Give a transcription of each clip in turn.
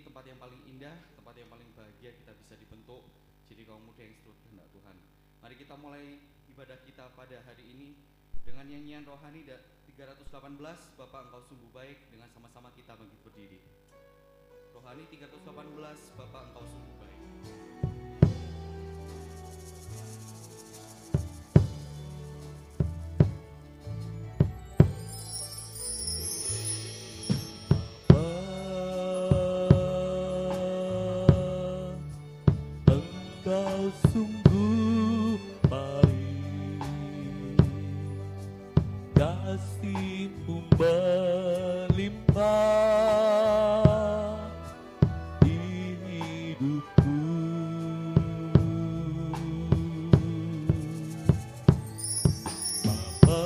ini tempat yang paling indah, tempat yang paling bahagia kita bisa dibentuk jadi kaum muda yang seturut kehendak Tuhan. Mari kita mulai ibadah kita pada hari ini dengan nyanyian rohani 318, Bapa Engkau sungguh baik, dengan sama-sama kita bangkit berdiri. Rohani 318, Bapa Engkau sungguh baik. Sungguh baik, kasih-Mu melimpah di hidupku. Bapa,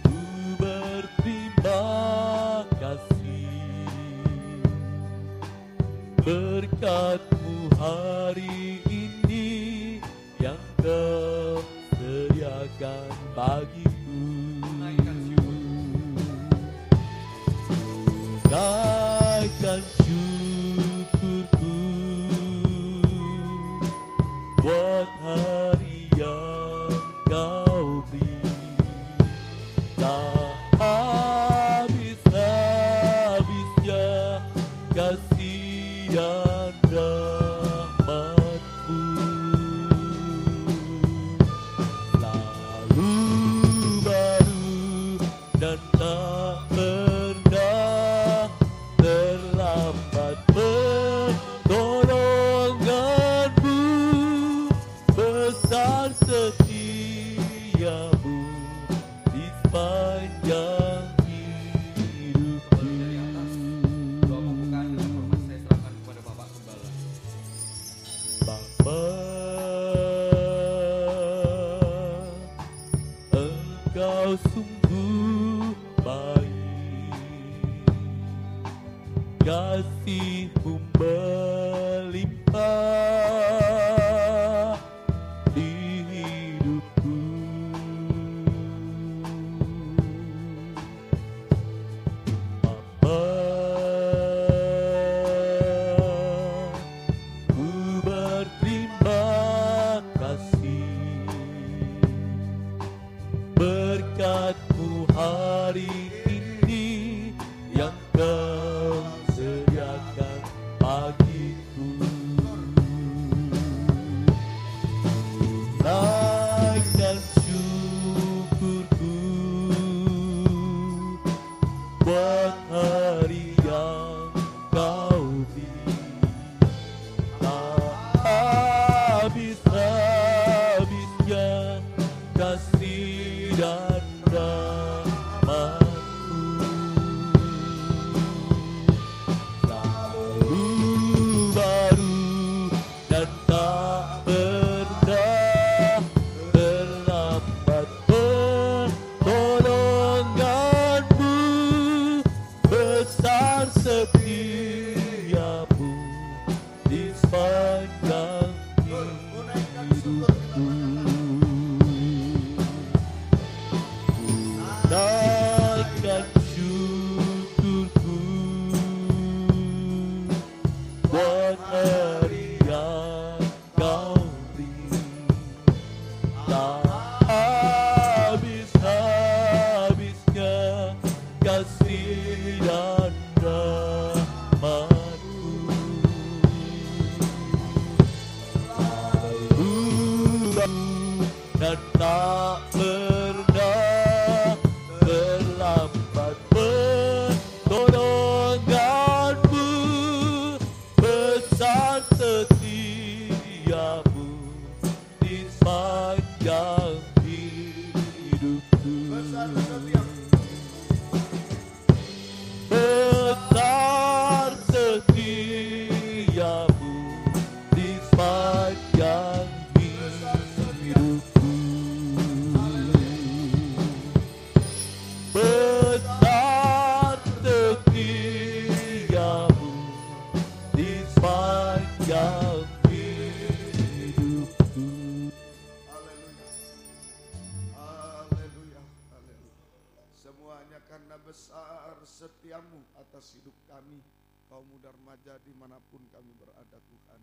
ku berterima kasih berkat-Mu hari ini yang Kau sediakan bagiku. Naikkan syukurku buat hari yang Kau beri. Tak habis-habisnya kasih dan rahmat-Mu, selalu baru dan tak pernah terlambat. Pertolongan-Mu besar, setia-Mu di sepanjang hidupku. Bapa, Engkau sungguh baik, kasih-Mu melimpah di hidupku. Bapa, ku berterima kasih berkat-Mu hari ini yang Kau sediakan bagiku. Naikkan syukurku buat hari yang Kau beri. Tak habis-habisnya kasih dan rahmat-Mu, selalu baru dan tak pernah terlambat. Pertolongan-Mu besar, setia-Mu di sepanjang hidupku. Naikkan syukurku buat hari yang Kau beri. Tak habis-habisnya kasih dan rahmat-Mu, selalu baru dan tak pernah terlambat. Pertolongan-Mu besar, setia-Mu di sepanjang hidupku. Besar setia-Mu di sepanjang hidupku. setiamu atas hidup kami, kaum muda remaja dimanapun kami berada Tuhan.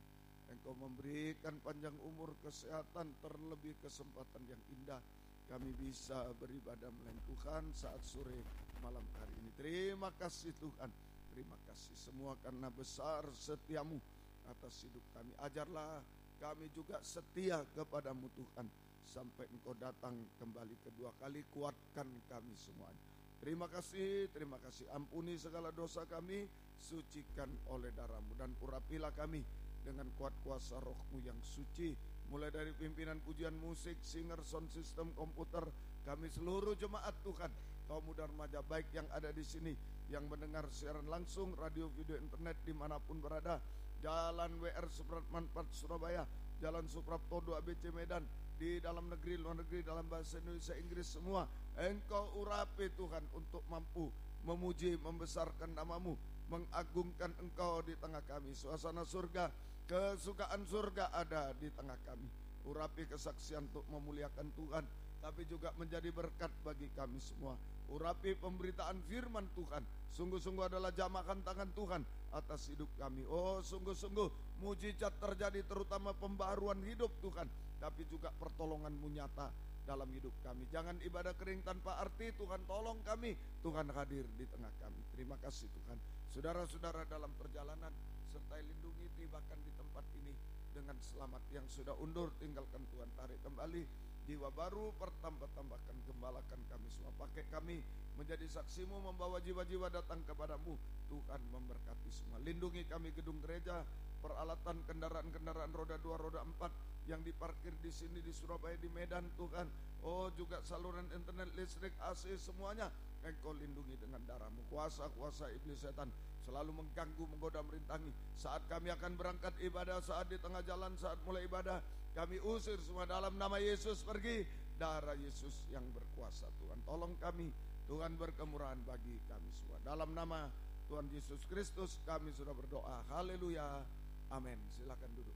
Engkau memberikan panjang umur, kesehatan, terlebih kesempatan yang indah kami bisa beribadah melayan Tuhan saat sore malam hari ini. Terima kasih Tuhan, terima kasih semua karena besar setiamu atas hidup kami. Ajarlah kami juga setia kepadamu Tuhan sampai Engkau datang kembali kedua kali. Kuatkan kami semuanya. Terima kasih, terima kasih. Ampuni segala dosa kami, sucikan oleh darah-Mu, dan urapilah kami dengan kuat kuasa Roh-Mu yang suci. Mulai dari pimpinan pujian musik, singer, sound system, komputer, kami seluruh jemaat Tuhan, kaum muda remaja baik yang ada di sini, yang mendengar siaran langsung, radio, video, internet dimanapun berada, Jalan WR Supratman 4 Surabaya, Jalan Suprapto 2 ABC Medan, di dalam negeri, luar negeri, dalam bahasa Indonesia, Inggris semua, Engkau urapi Tuhan untuk mampu memuji, membesarkan nama-Mu, mengagungkan Engkau di tengah kami. Suasana surga, kesukaan surga ada di tengah kami. Urapi kesaksian untuk memuliakan Tuhan, tapi juga menjadi berkat bagi kami semua. Urapi pemberitaan firman Tuhan, sungguh-sungguh adalah jamakan tangan Tuhan atas hidup kami. Oh, sungguh-sungguh mujizat terjadi, terutama pembaharuan hidup Tuhan, tapi juga pertolongan-Mu nyata dalam hidup kami. Jangan ibadah kering tanpa arti. Tuhan tolong kami, Tuhan hadir di tengah kami. Terima kasih Tuhan. Saudara-saudara dalam perjalanan, sertai lindungi, tibakan di tempat ini dengan selamat. Yang sudah undur tinggalkan Tuhan, tarik kembali. Jiwa baru pertambah-tambahkan, gembalakan kami semua. Pakai kami menjadi saksimu, membawa jiwa-jiwa datang kepadamu. Tuhan memberkati semua. Lindungi kami gedung gereja, peralatan kendaraan-kendaraan roda 2, roda 4 yang diparkir di sini di Surabaya, di Medan Tuhan. Oh, juga saluran internet, listrik, AC, semuanya Engkau lindungi dengan darah-Mu. Kuasa-kuasa iblis setan selalu mengganggu, menggoda, merintangi. Saat kami akan berangkat ibadah, saat di tengah jalan, saat mulai ibadah, kami usir semua dalam nama Yesus. Pergi, darah Yesus yang berkuasa. Tuhan tolong kami, Tuhan berkemurahan bagi kami semua. Dalam nama Tuhan Yesus Kristus kami sudah berdoa. Haleluya, amin. Silakan duduk.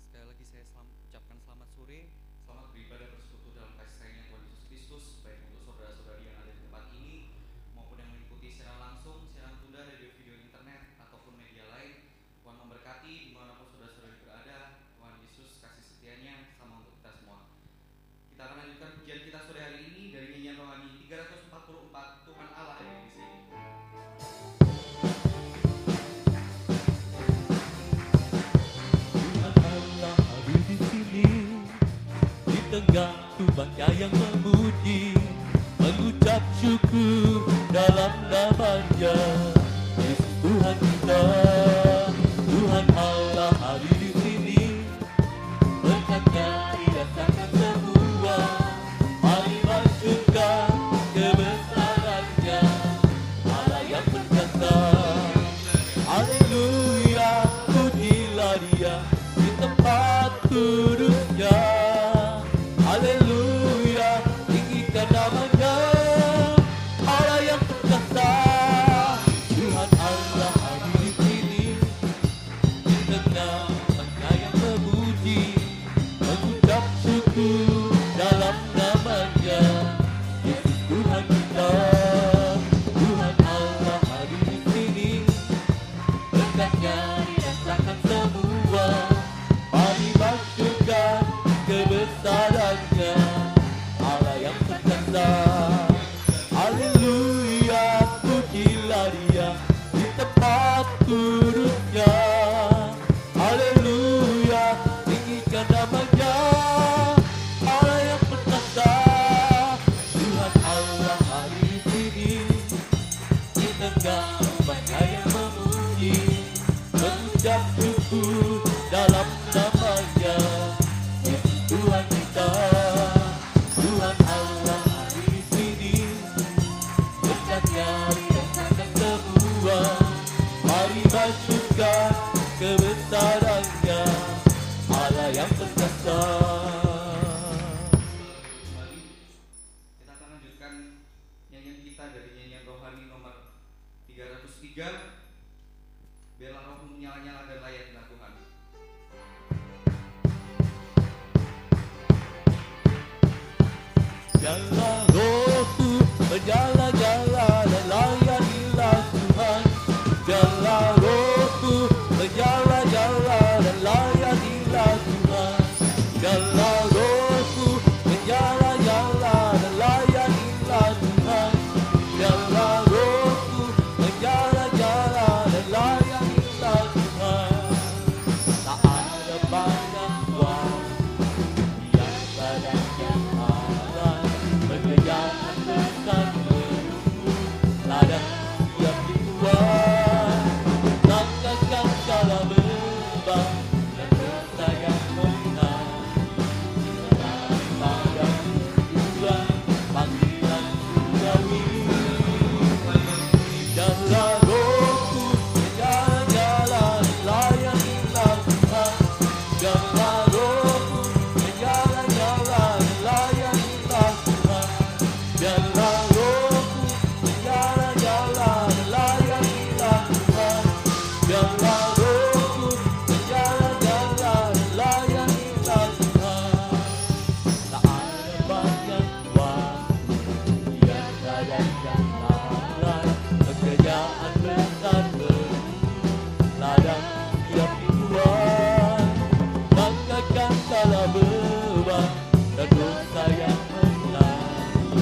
Sekali lagi saya ucapkan selamat sore, selamat beribadah bersekutu dalam kasih sayangnya Tuhan Yesus Kristus, baik untuk saudara-saudari yang ada di tempat ini maupun yang mengikuti secara langsung, siaran tunda, radio, video, internet ataupun media lain. Tuhan memberkati dimanapun saudara-saudari berada. Tuhan Yesus kasih setianya sama untuk kita semua. Kita akan lanjutkan pujian kita sore hari ini dari nyanyian rohani 344, Tuhan Allah ada di sini. Tengah tubuhnya yang memuji, mengucap syukur dalam nama-Nya. Yesus Tuhan kita, Tuhan Allah hadir di sini. Berkat-Nya dirasakan semua. Mari majukan kebesaran-Nya, Allah yang berkata, haleluya, pujilah Dia di tempat duduknya. Haleluya, tinggikan nama-Nya, Allah yang perkasa. Tuhan Allah hadir di sini, di tengah umatnya yang memuji, mengucap syukur dalam nama-Nya. Yesus Tuhan kita, Tuhan Allah hadir di sini. Berkat-Nya dirasakan semua. Mari majukan kebesaran-Nya, Allah yang perkasa. Haleluya, pujilah Dia di tempat duduknya. Haleluya, tinggikan nama-Nya, Allah yang perkasa. Tuhan Allah hadir di sini, di tengah umatnya yang memuji, mengucap syukur dalam nama-Nya. Tuhan kita, Tuhan Allah hadir di sini. Berkat-Nya dirasakan semua. Mari majukan kebesaran-Nya, Allah yang perkasa. Kembali kita akan lanjutkan nyanyian kita dari nyanyian rohani nomor 303, biarlah rohmu menyala-nyala dan layaklah Tuhan. Biarlah rohku Berjalan-jalan dan layanilah Tuhan. Biarlah rohku berjalan-jalan dan layanilah Tuhan. Biarlah rohku berjalan-jalan dan layanilah Tuhan. Biarlah rohku berjalan-jalan dan layanilah Tuhan. Tak ada banyak waktu yang badannya malam, pekerjaan besar menunggu, ladang siap dibuat. Langkahkan segala beban dan dosa yang menanti, pada tujuan panggilan surgawi. Biarlah rohku berjalan-jalan layanilah Tuhan. Biarlah rohku berjalan-jalan layanilah Tuhan. Biarlah rohku berjalan-jalan layanilah Tuhan. Biarlah rohku berjalan-jalan layanilah Tuhan. Tak ada banyak waktu yang badannya malam, pekerjaan besar menunggu, ladang siap dibuat. Langkahkan segala beban dan dosa yang menanti,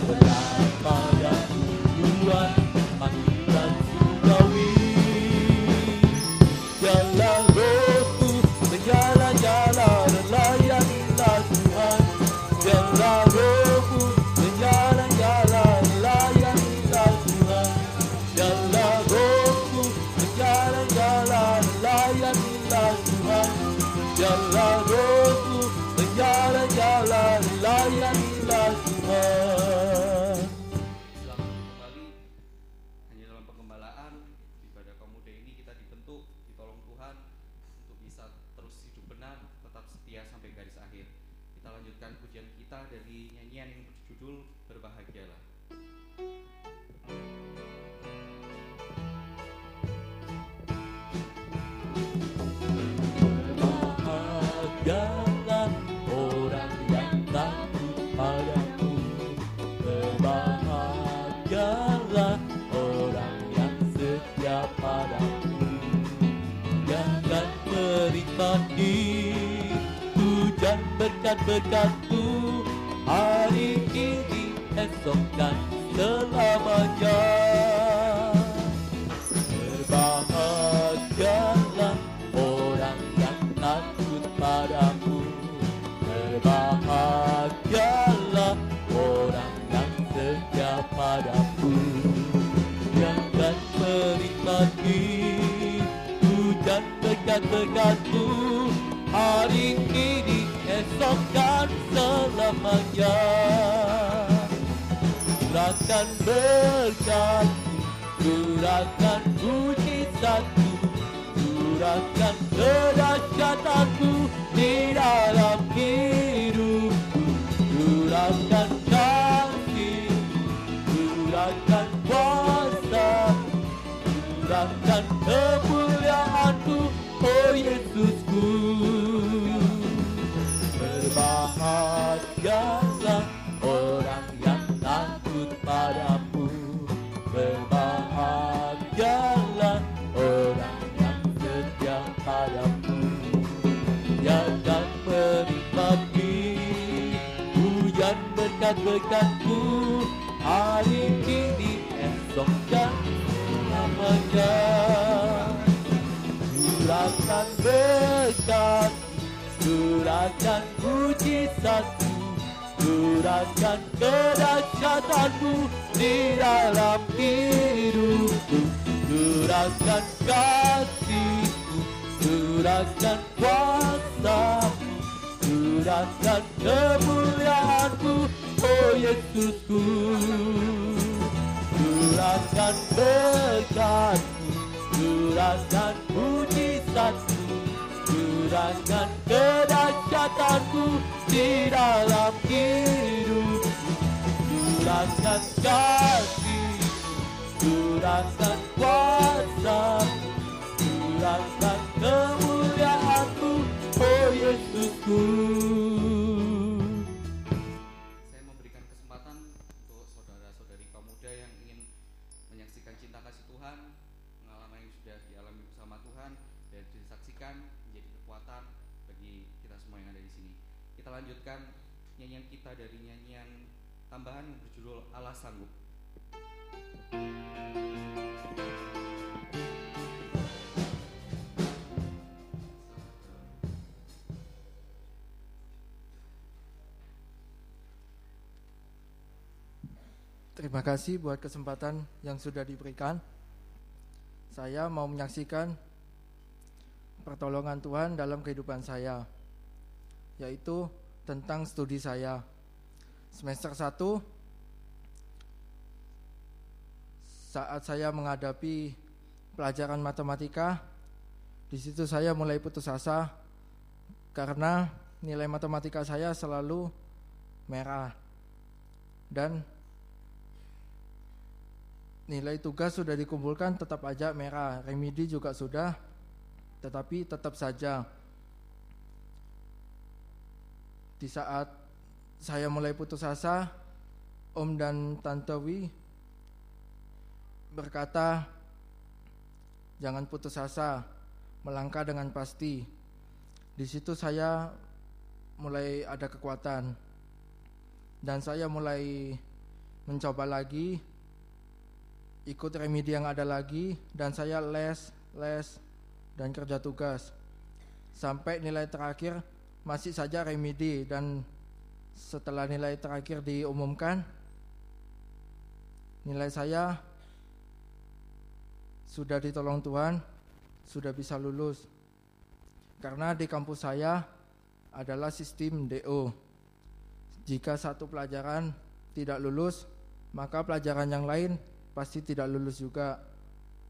berlari pada tujuan panggilan surgawi. Biarlah rohku berjalan-jalan dan layanilah Tuhan. Biarlah rohku berjalan-jalan dan layanilah Tuhan. Biarlah rohku berjalan-jalan dan layanilah Tuhan. Biarlah rohku berjalan-jalan dan layanilah Tuhan. Selamat kembali. Hanya dalam pengembalaan ibadah kaum muda ini kita dibentuk, ditolong Tuhan untuk bisa terus hidup benar, tetap setia sampai garis akhir. Kita lanjutkan pujian kita dari nyanyian yang berjudul Berbahagialah. Berbahagialah orang yang takut padaku. Berbahagialah orang yang setia padaku. Jangan menikmati hujan berkat-berkatku, hari ini, esok dan selamanya. Berbahagialah orang yang takut padaku. Berbahagialah orang yang setia padaku. Jangan menikmati hujan berkat-berkatku, hari ini, esok dan selamanya. Curahkan berkat-Mu, curahkan mujizat-Mu, curahkan kedahsyatan-Mu di dalam hidupku. Curahkan kasih, curahkan kuasa, curahkan kemuliaan-Mu, oh Yesusku. Berbahagialah orang yang takut padamu. Berbahagialah orang yang setia padamu. Jangan menikmati hujan berkat-berkatku, hari ini, esok dan selamanya. Curahkan berkat, curahkan mujizat-Mu, curahkan kedahsyatan-Mu di dalam hidupku. Curahkan kasih-Mu, curahkan kuasa-Mu, curahkan kemuliaan-Mu, oh Yesusku. Curahkan berkat-Mu, curahkan mujizat-Mu, curahkan kedahsyatan-Mu di dalam hidupku. Curahkan kasih, curahkan kuasa-Mu, curahkan kemuliaan-Mu, oh Yesusku. Saya memberikan kesempatan untuk saudara-saudari Tuhan, pengalaman yang sudah dialami bersama Tuhan dan disaksikan menjadi kekuatan bagi kita semua yang ada di sini. Kita lanjutkan nyanyian kita dari nyanyian tambahan yang berjudul Allah Sanggup. Terima kasih buat kesempatan yang sudah diberikan. Saya mau menyaksikan pertolongan Tuhan dalam kehidupan saya, yaitu tentang studi saya. Semester 1, saat saya menghadapi pelajaran matematika, di situ saya mulai putus asa karena nilai matematika saya selalu merah. Dan nilai tugas sudah dikumpulkan tetap aja merah, remedi juga sudah, tetapi tetap saja. Di saat saya mulai putus asa, Om dan Tante Wi berkata, jangan putus asa, melangkah dengan pasti. Di situ saya mulai ada kekuatan, dan saya mulai mencoba lagi, ikut remedi yang ada lagi, dan saya les dan kerja tugas sampai nilai terakhir masih saja remedi. Dan setelah nilai terakhir diumumkan, nilai saya sudah ditolong Tuhan, sudah bisa lulus. Karena di kampus saya adalah sistem DO. Jika satu pelajaran tidak lulus, maka pelajaran yang lain pasti tidak lulus juga,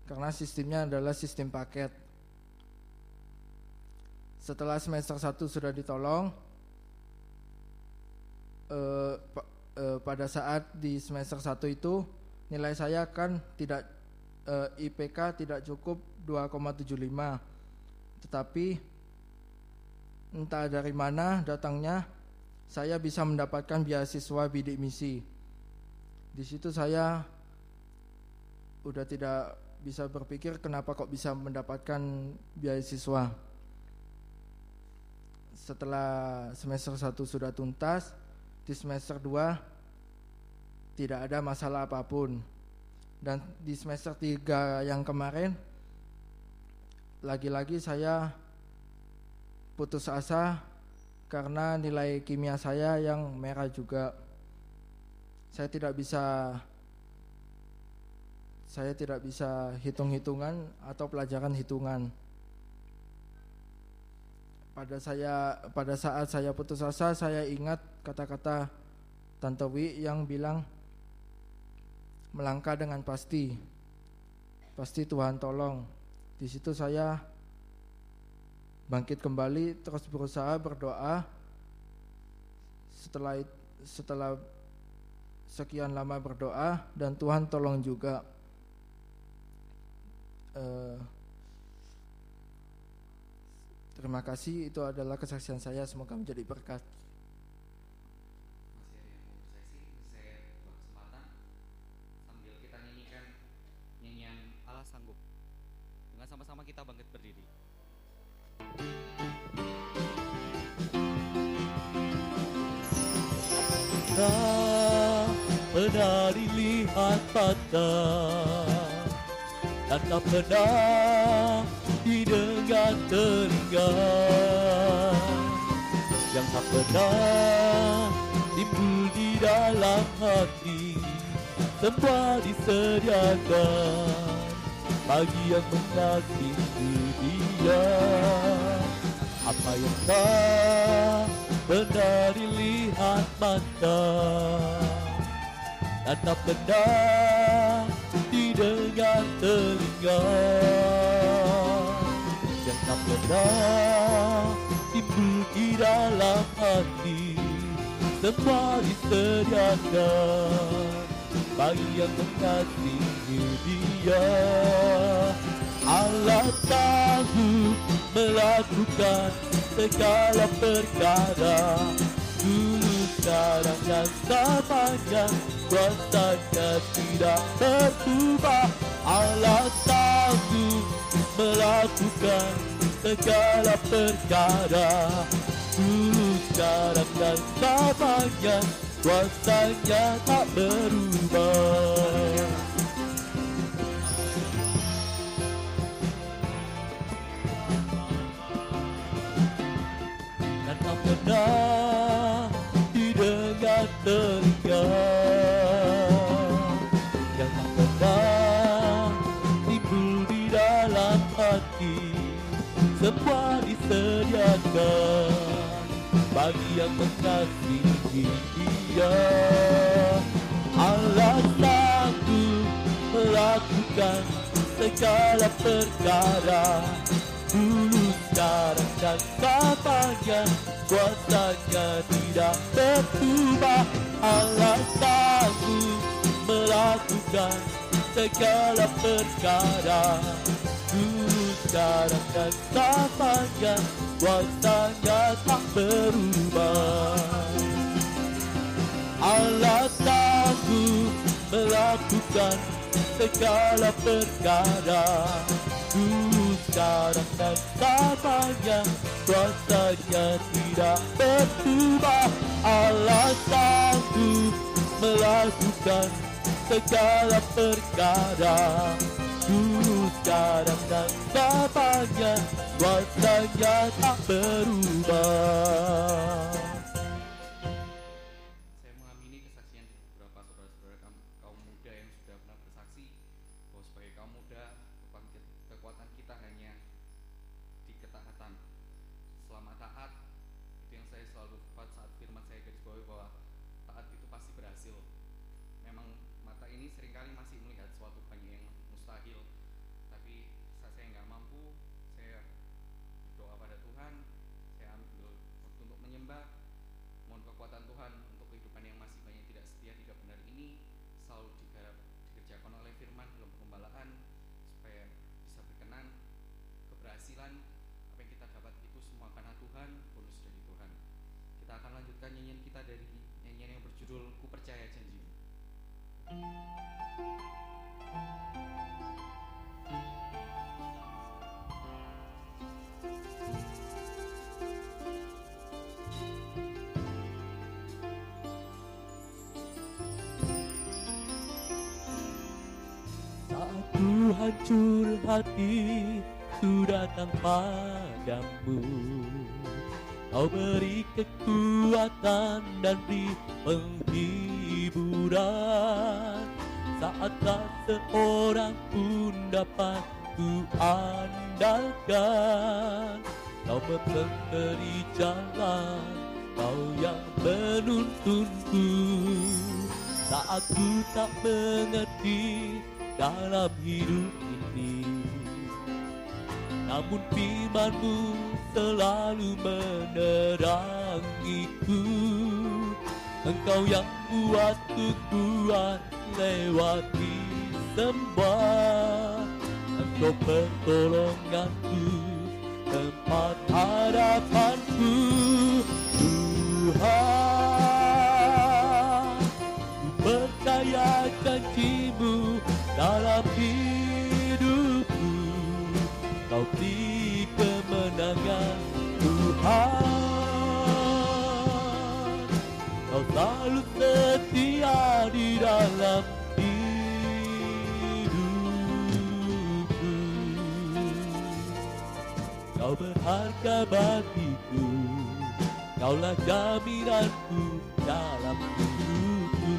karena sistemnya adalah sistem paket. Setelah semester 1 sudah ditolong, pada saat di semester 1 itu nilai saya kan tidak IPK tidak cukup 2,75, tetapi entah dari mana datangnya saya bisa mendapatkan beasiswa bidik misi. Di situ saya udah tidak bisa berpikir kenapa kok bisa mendapatkan beasiswa. Setelah semester 1 sudah tuntas, di semester 2 tidak ada masalah apapun. Dan di semester 3 yang kemarin, lagi-lagi saya putus asa karena nilai kimia saya yang merah juga. Saya tidak bisa hitung-hitungan atau pelajaran hitungan. Pada saat saya putus asa, saya ingat kata-kata Tante Wi yang bilang, melangkah dengan pasti Tuhan tolong. Di situ saya bangkit kembali, terus berusaha berdoa. Setelah sekian lama berdoa, dan Tuhan tolong juga. Terima kasih, itu adalah kesaksian saya, semoga menjadi berkat. Masih ada yang mau bersaksi, saya buat kesempatan sambil kita nyanyikan nyanyian Allah Sanggup. Dengan sama-sama kita bangkit berdiri. Tak pernah dilihat mata, dan tak pernah didengar telinga, yang tak pernah timbul di dalam hati, semua disediakan bagi yang mengasihi Dia. Apa yang tak pernah dilihat mata, dan tak pernah didengar telinga, yang tak pernah timbul di dalam hati, semua disediakan bagi yang mengasihi Dia. Allah sanggup melakukan segala perkara, tulus sekarang dan selamanya, kuasanya tidak berubah. Allah sanggup melakukan segala perkara, dulu, sekarang dan selamanya, kuasanya tak berubah. Dan tak pernah didengar telinga, yang tak pernah timbul di dalam hati, semua disediakan bagi yang mengasihi Dia. Allah sanggup melakukan segala perkara, dulu, sekarang dan selamanya, kuasanya tidak berubah. Allah sanggup melakukan segala perkara, dulu, sekarang dan selamanya, kuasanya tak berubah. Allah sanggup melakukan segala perkara, dulu, sekarang dan selamanya, kuasanya tidak berubah. Allah sanggup melakukan segala perkara, dulu, sekarang dan selamanya, kuasanya tak berubah. Saya mengamini kesaksian dari beberapa saudara-saudara kaum muda yang sudah pernah bersaksi bahwa sebagai kaum muda kekuatan kita hanya di ketaatan. Selama taat, itu yang saya selalu buat saat firman saya garis bawahi bahwa taat itu pasti berhasil. Memang mata ini seringkali masih melihat suatu banyak yang mustahil, tapi saat saya nggak mampu, saya berdoa pada Tuhan, saya ambil waktu untuk menyembah, mohon kekuatan Tuhan untuk kehidupan yang masih banyak tidak setia, tidak benar ini selalu dikerjakan oleh firman dalam penggembalaan, supaya bisa berkenan. Keberhasilan apa yang kita dapat itu semua karena Tuhan, bonus dari Tuhan. Kita akan lanjutkan nyanyian kita dari nyanyian yang berjudul Ku Percaya Janji. Saat ku hancur hati, ku datang padamu. Kau beri kekuatan dan beri penghiburan. Saat tak seorang pun dapat ku andalkan, Kau memberi jalan, Kau yang menuntunku. Saat ku tak mengerti dalam hidup ini, namun firman-Mu selalu menerangiku. Engkau yang buatku kuat lewati semua. Engkau pertolonganku, tempat harapanku. Tuhan, ku percaya janji-Mu dalam hidupku. Kau beri kemenangan, Tuhan. Kau selalu setia di dalam hidupku. Kau berharga bagiku, Kaulah jaminanku dalam hidupku.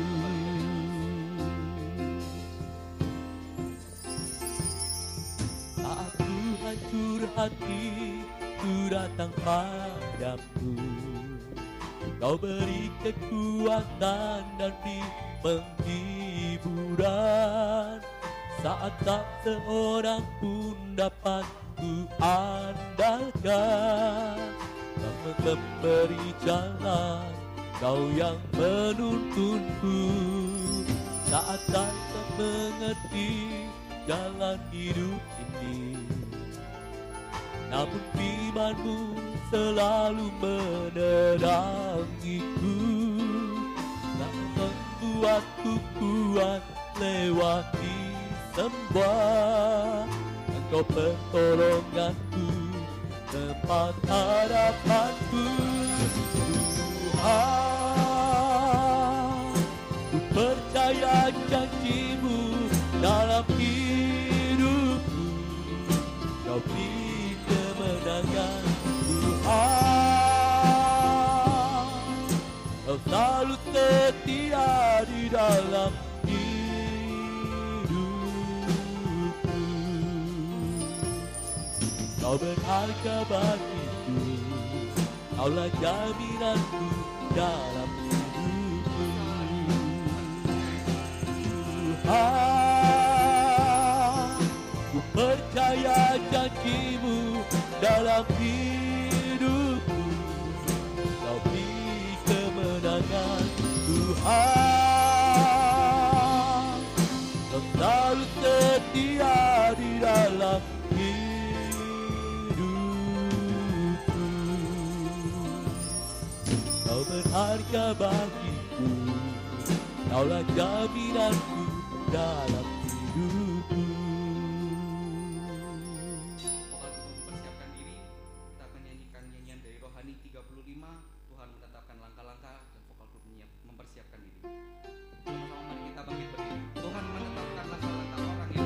Saat ku hancur hati, ku datang padamu. Kau beri kekuatan dan beri penghiburan. Saat tak seorang pun dapat ku andalkan, Kau memberi jalan, Kau yang menuntunku. Saat tak mengerti jalan hidup ini, namun firman-Mu selalu menerangiku. membuatku kuat lewati semua. Engkau pertolonganku, tempat harapanku. Tuhan, ku percaya janji-Mu dalam hidupku. Kau beri kemenangan, Tuhan. Kau selalu setia di dalam hidupku. Kau berharga bagiku, Kaulah jaminanku dalam hidupku. Tuhan, ku percaya janji-Mu dalam hidupku. Kau beri kemenangan, Tuhan. Kau selalu setia di dalam hidupku. Kau berharga bagiku, Kaulah jaminanku dalam hidupku. Vokal guru mempersiapkan diri, kita akan nyanyikan nyanyian dari Rohani 35, Tuhan menetapkan langkah-langkah, dan vokal guru mempersiapkan diri. Sama-sama mari kita bangkit berdiri. Tuhan menetapkan langkah-langkah orang yang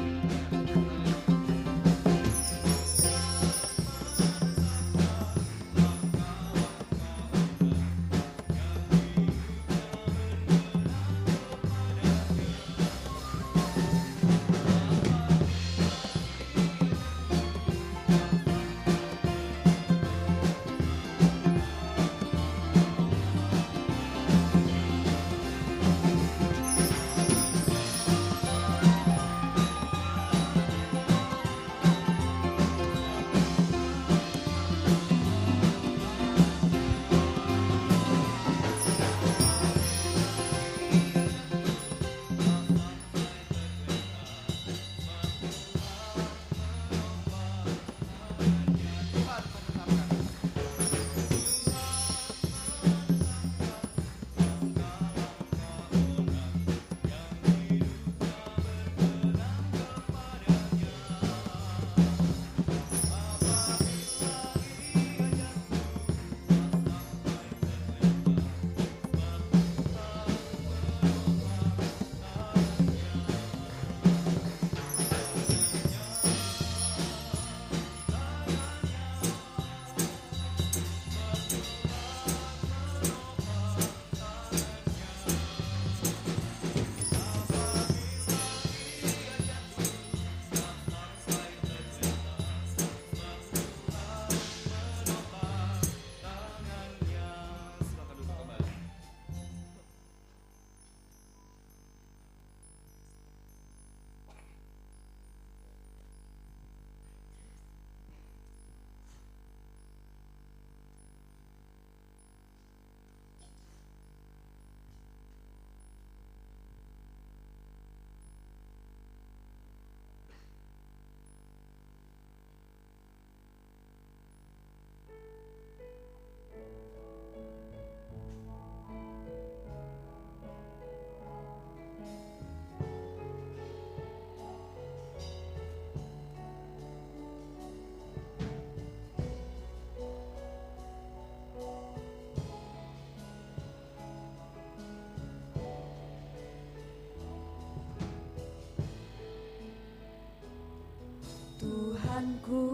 Tuhanku,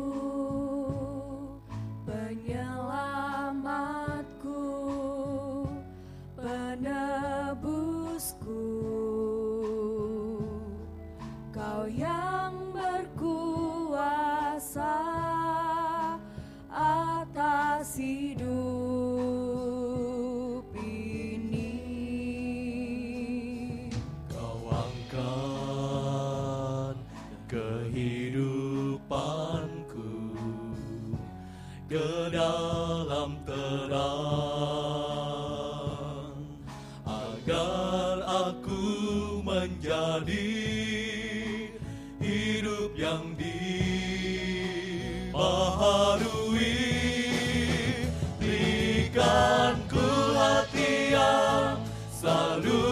penyelamatku, penebusku, Kau yang berkuasa atas hidup ini. Kau angkat kehidupanku ke dalam terang, agar aku menjadi hidup yang dibaharui. Berikan ku hati yang selalu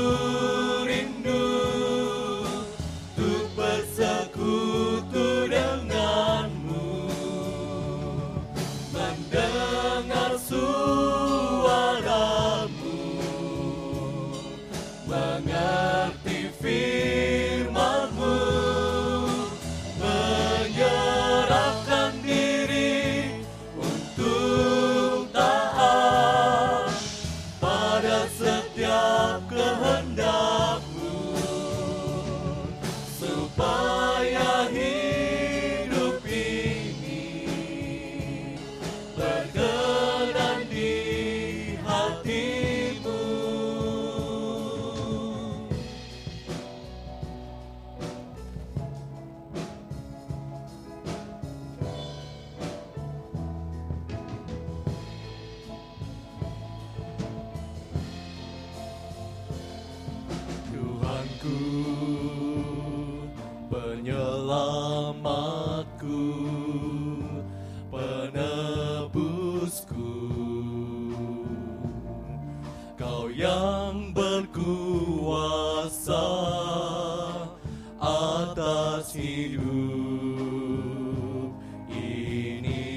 atas hidup ini.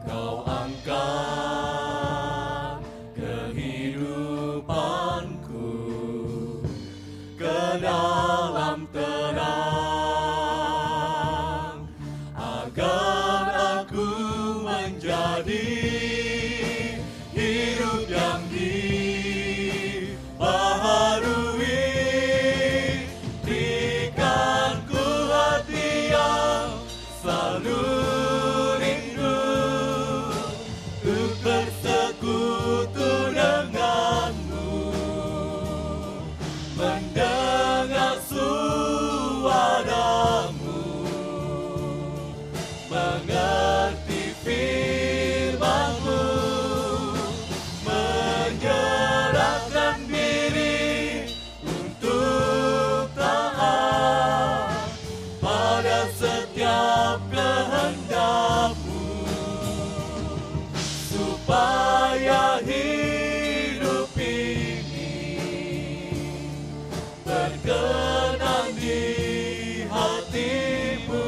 Kau angkat kehidupanku ke dalam terang, agar aku menjadi hidup yang dibaharui. Berikan ku hati yang selalu rindu untuk bersekutu denganmu, mendengar suaramu, mengerti firman-Mu, menyerahkan diri untuk taat pada setiap kehendak-Mu, supaya hidup ini berkenan di hati-Mu.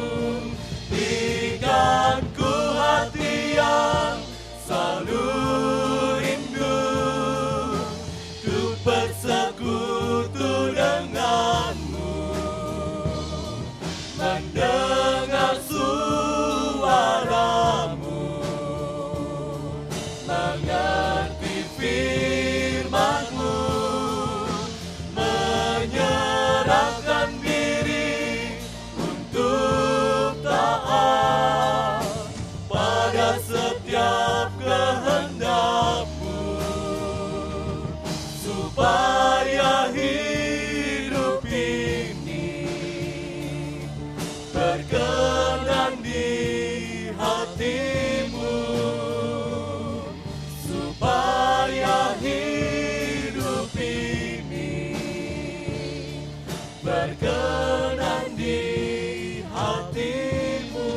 Berikan ku hati yang selalu rindu untuk bersekutu denganmu, mendengar suaramu, mengerti firman-Mu, menyerahkan diri untuk taat pada setiap kehendak-Mu, supaya hidup ini berkenan di hati-Mu, supaya hidup ini berkenan di hati-Mu.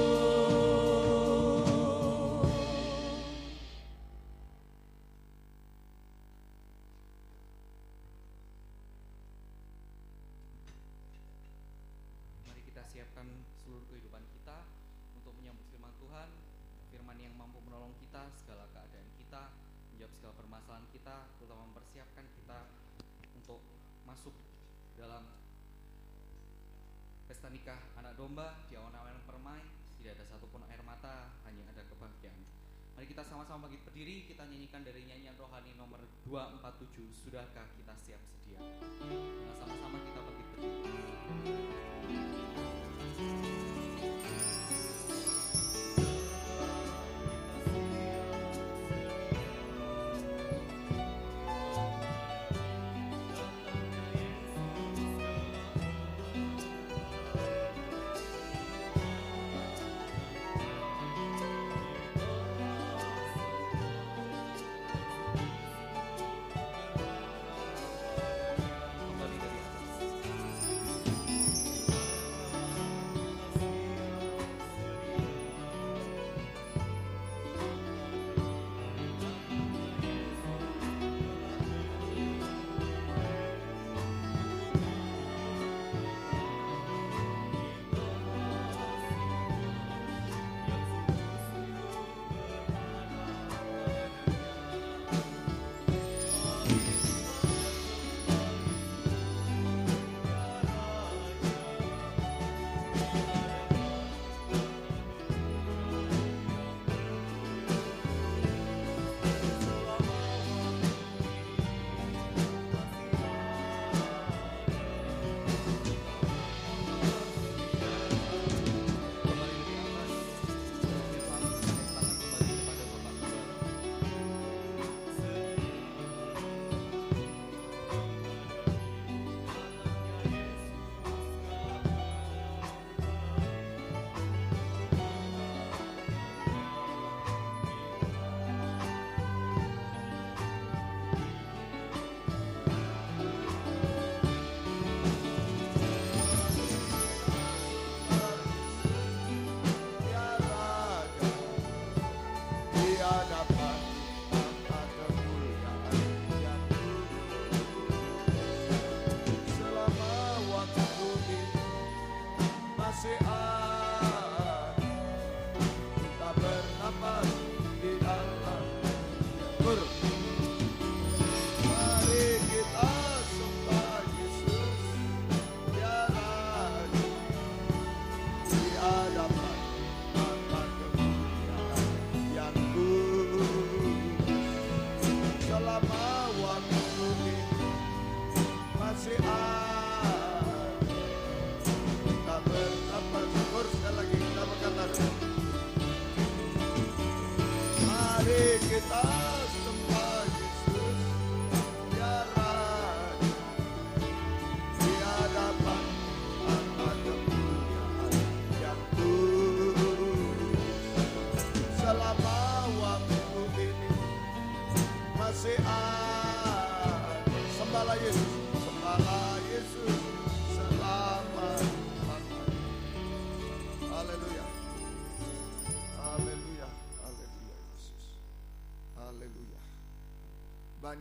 Mari kita siapkan seluruh kehidupan kita untuk menyambut firman Tuhan, firman yang mampu menolong kita segala keadaan kita, menjawab segala permasalahan kita, terutama mempersiapkan kita untuk masuk dalam pesta nikah anak domba. Di awan-awan permai tidak ada satupun air mata, hanya ada kebahagiaan. Mari kita sama-sama bangkit berdiri, kita nyanyikan dari nyanyian rohani nomor 247, Sudahkah Kita Siap Sedia. Dengan sama-sama kita bangkit berdiri. Kembali dari atas.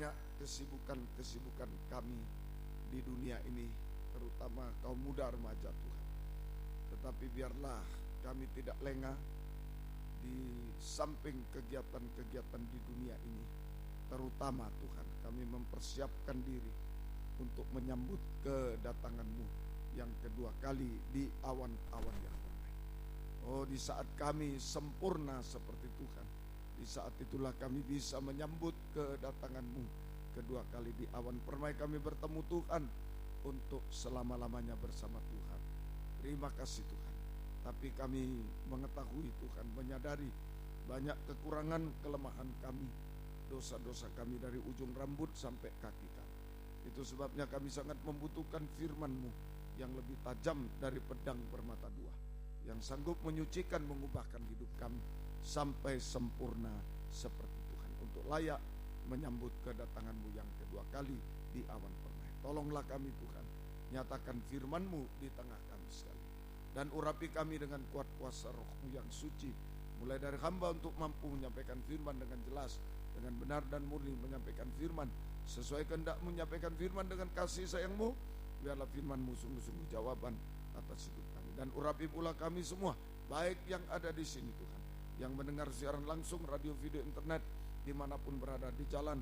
banyak kesibukan kami di dunia ini, terutama kaum muda remaja Tuhan. Tetapi biarlah kami tidak lengah di samping kegiatan-kegiatan di dunia ini. Terutama Tuhan, kami mempersiapkan diri untuk menyambut kedatangan-Mu yang kedua kali di awan-awan yang permai. Oh, di saat kami sempurna seperti Tuhan, di saat itulah kami bisa menyambut kedatangan-Mu kedua kali di awan permai. Kami bertemu Tuhan untuk selama-lamanya bersama Tuhan. Terima kasih Tuhan. Tapi kami mengetahui Tuhan, menyadari banyak kekurangan, kelemahan kami, dosa-dosa kami dari ujung rambut sampai kaki kami. Itu sebabnya kami sangat membutuhkan firman-Mu yang lebih tajam dari pedang bermata dua, yang sanggup menyucikan, mengubahkan hidup kami sampai sempurna seperti Tuhan, untuk layak menyambut kedatangan-Mu yang kedua kali di awan permai. Tolonglah kami Tuhan, nyatakan firman-Mu di tengah kami sekali, dan urapi kami dengan kuat kuasa Roh-Mu yang suci, mulai dari hamba untuk mampu menyampaikan firman dengan jelas, dengan benar dan murni, menyampaikan firman sesuai kehendak-Mu, menyampaikan firman dengan kasih sayang-Mu. Biarlah firman-Mu sungguh-sungguh jawaban atas hidup kami, dan urapi pula kami semua, baik yang ada di sini Tuhan, yang mendengar siaran langsung, radio, video, internet, dimanapun berada, di jalan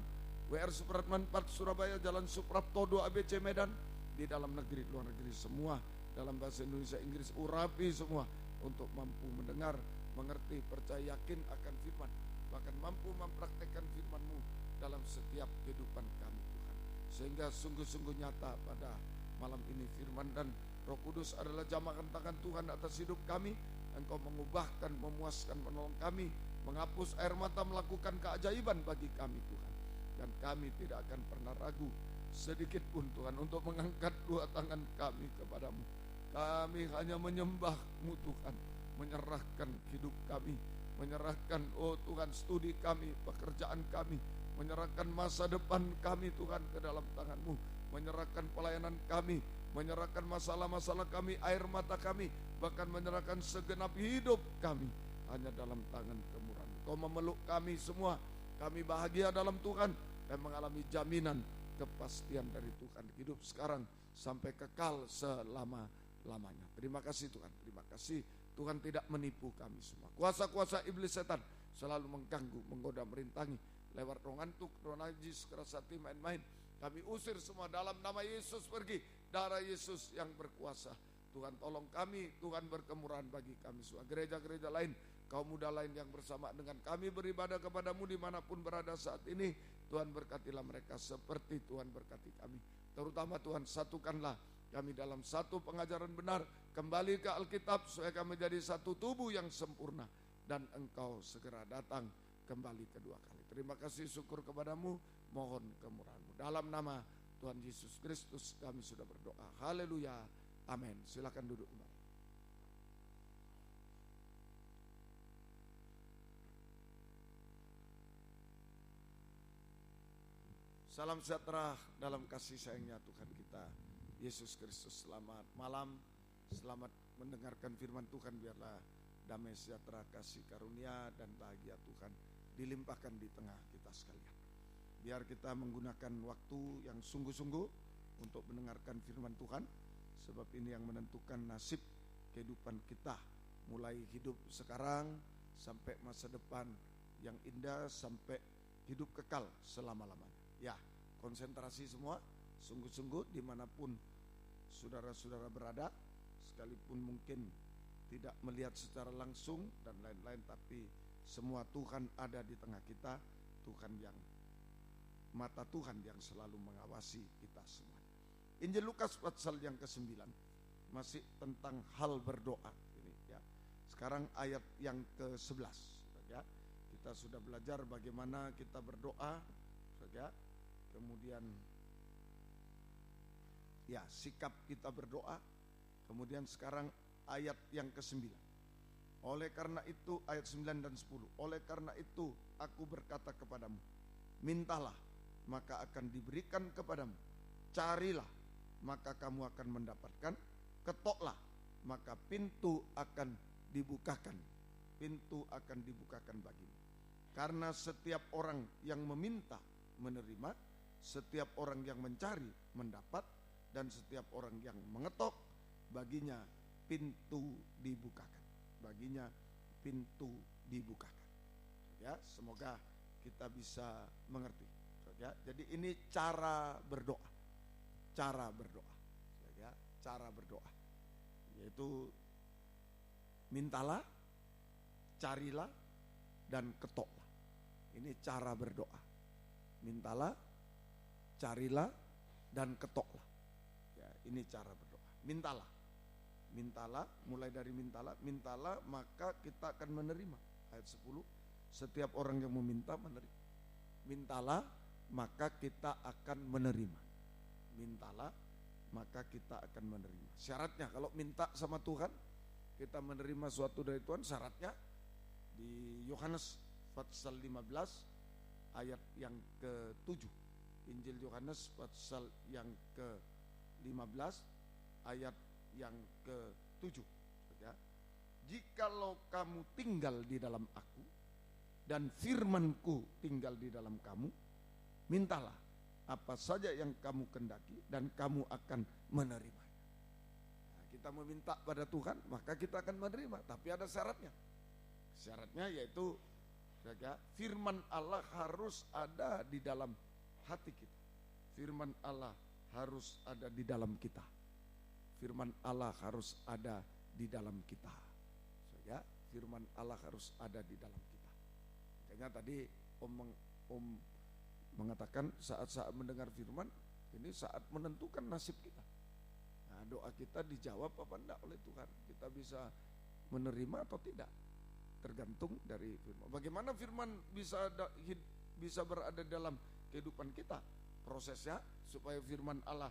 WR Supratman 4 Surabaya, Jalan Suprapto 2 ABC Medan, di dalam negeri, luar negeri, semua dalam bahasa Indonesia, Inggris, urapi semua untuk mampu mendengar, mengerti, percaya, yakin akan firman, bahkan mampu mempraktekkan firman-Mu dalam setiap kehidupan kami Tuhan, sehingga sungguh-sungguh nyata pada malam ini firman dan Roh Kudus adalah jamahan tangan Tuhan atas hidup kami. Engkau mengubahkan, memuaskan, menolong kami, menghapus air mata, melakukan keajaiban bagi kami Tuhan. Dan kami tidak akan pernah ragu sedikit pun Tuhan untuk mengangkat dua tangan kami kepadamu. Kami hanya menyembah-Mu Tuhan, menyerahkan hidup kami, menyerahkan oh Tuhan studi kami, pekerjaan kami, menyerahkan masa depan kami Tuhan ke dalam tangan-Mu, menyerahkan pelayanan kami, menyerahkan masalah-masalah kami, air mata kami, bahkan menyerahkan segenap hidup kami hanya dalam tangan kemurahan. Kau memeluk kami semua, kami bahagia dalam Tuhan dan mengalami jaminan kepastian dari Tuhan, hidup sekarang sampai kekal selama-lamanya. Terima kasih Tuhan, terima kasih Tuhan tidak menipu kami semua. Kuasa-kuasa iblis setan selalu mengganggu, menggoda, merintangi lewat roh ngantuk, roh najis, keras hati, main-main. Kami usir semua dalam nama Yesus, pergi. Darah Yesus yang berkuasa. Tuhan tolong kami, Tuhan berkemurahan bagi kami semua. Gereja-gereja lain, kaum muda lain yang bersama dengan kami beribadah kepadamu dimanapun berada saat ini, Tuhan berkatilah mereka seperti Tuhan berkati kami. Terutama Tuhan satukanlah kami dalam satu pengajaran benar, kembali ke Alkitab supaya kami menjadi satu tubuh yang sempurna, dan Engkau segera datang kembali kedua kali. Terima kasih, syukur kepadamu, mohon kemurahan-Mu. Dalam nama Tuhan Yesus Kristus kami sudah berdoa. Haleluya, amin. Silakan duduk kembali. Salam sejahtera dalam kasih sayangnya Tuhan kita Yesus Kristus. Selamat malam, selamat mendengarkan firman Tuhan. Biarlah damai sejahtera, kasih karunia dan bahagia Tuhan dilimpahkan di tengah kita sekalian. Biar kita menggunakan waktu yang sungguh-sungguh untuk mendengarkan firman Tuhan, sebab ini yang menentukan nasib kehidupan kita, mulai hidup sekarang sampai masa depan yang indah, sampai hidup kekal selama-lamanya. Ya, konsentrasi semua, sungguh-sungguh dimanapun saudara-saudara berada, sekalipun mungkin tidak melihat secara langsung dan lain-lain, tapi semua Tuhan ada di tengah kita. Tuhan yang mata Tuhan yang selalu mengawasi kita semua. Injil Lukas pasal yang ke-9 masih tentang hal berdoa ini ya. Sekarang ayat yang ke-11 ya. Kita sudah belajar bagaimana kita berdoa ya. Kemudian ya, sikap kita berdoa. Kemudian sekarang ayat yang ke-9. Oleh karena itu, ayat 9 dan 10. Oleh karena itu aku berkata kepadamu, mintalah maka akan diberikan kepadamu, carilah maka kamu akan mendapatkan, ketoklah maka pintu akan dibukakan. Pintu akan dibukakan bagimu. Karena setiap orang yang meminta menerima, setiap orang yang mencari mendapat, dan setiap orang yang mengetok baginya pintu dibukakan. Baginya pintu dibukakan. Ya, semoga kita bisa mengerti. Ya, jadi ini cara berdoa. Cara berdoa. Ya, cara berdoa. Yaitu mintalah, carilah, dan ketoklah. Ini cara berdoa. Mintalah, carilah, dan ketoklah. Ya, ini cara berdoa. Mintalah. Mintalah, mulai dari mintalah. Mintalah maka kita akan menerima. Ayat 10, setiap orang yang meminta menerima. Mintalah maka kita akan menerima. Mintalah maka kita akan menerima. Syaratnya kalau minta sama Tuhan, kita menerima suatu dari Tuhan, syaratnya di Yohanes pasal 15 ayat yang ke-7. Injil Yohanes pasal yang ke-15 ayat yang ke-7. Ya. Jikalau kamu tinggal di dalam aku dan firmanku tinggal di dalam kamu, mintalah apa saja yang kamu kendaki dan kamu akan menerima. Nah, kita meminta pada Tuhan maka kita akan menerima, tapi ada syaratnya. Syaratnya yaitu firman Allah harus ada di dalam hati kita. Firman Allah harus ada di dalam kita. Firman Allah harus ada di dalam kita. Ya, firman Allah harus ada di dalam kita. Makanya tadi Om mengatakan saat-saat mendengar firman, ini saat menentukan nasib kita. Nah, doa kita dijawab apa enggak oleh Tuhan. Kita bisa menerima atau tidak, tergantung dari firman. Bagaimana firman bisa berada dalam kehidupan kita? Prosesnya supaya firman Allah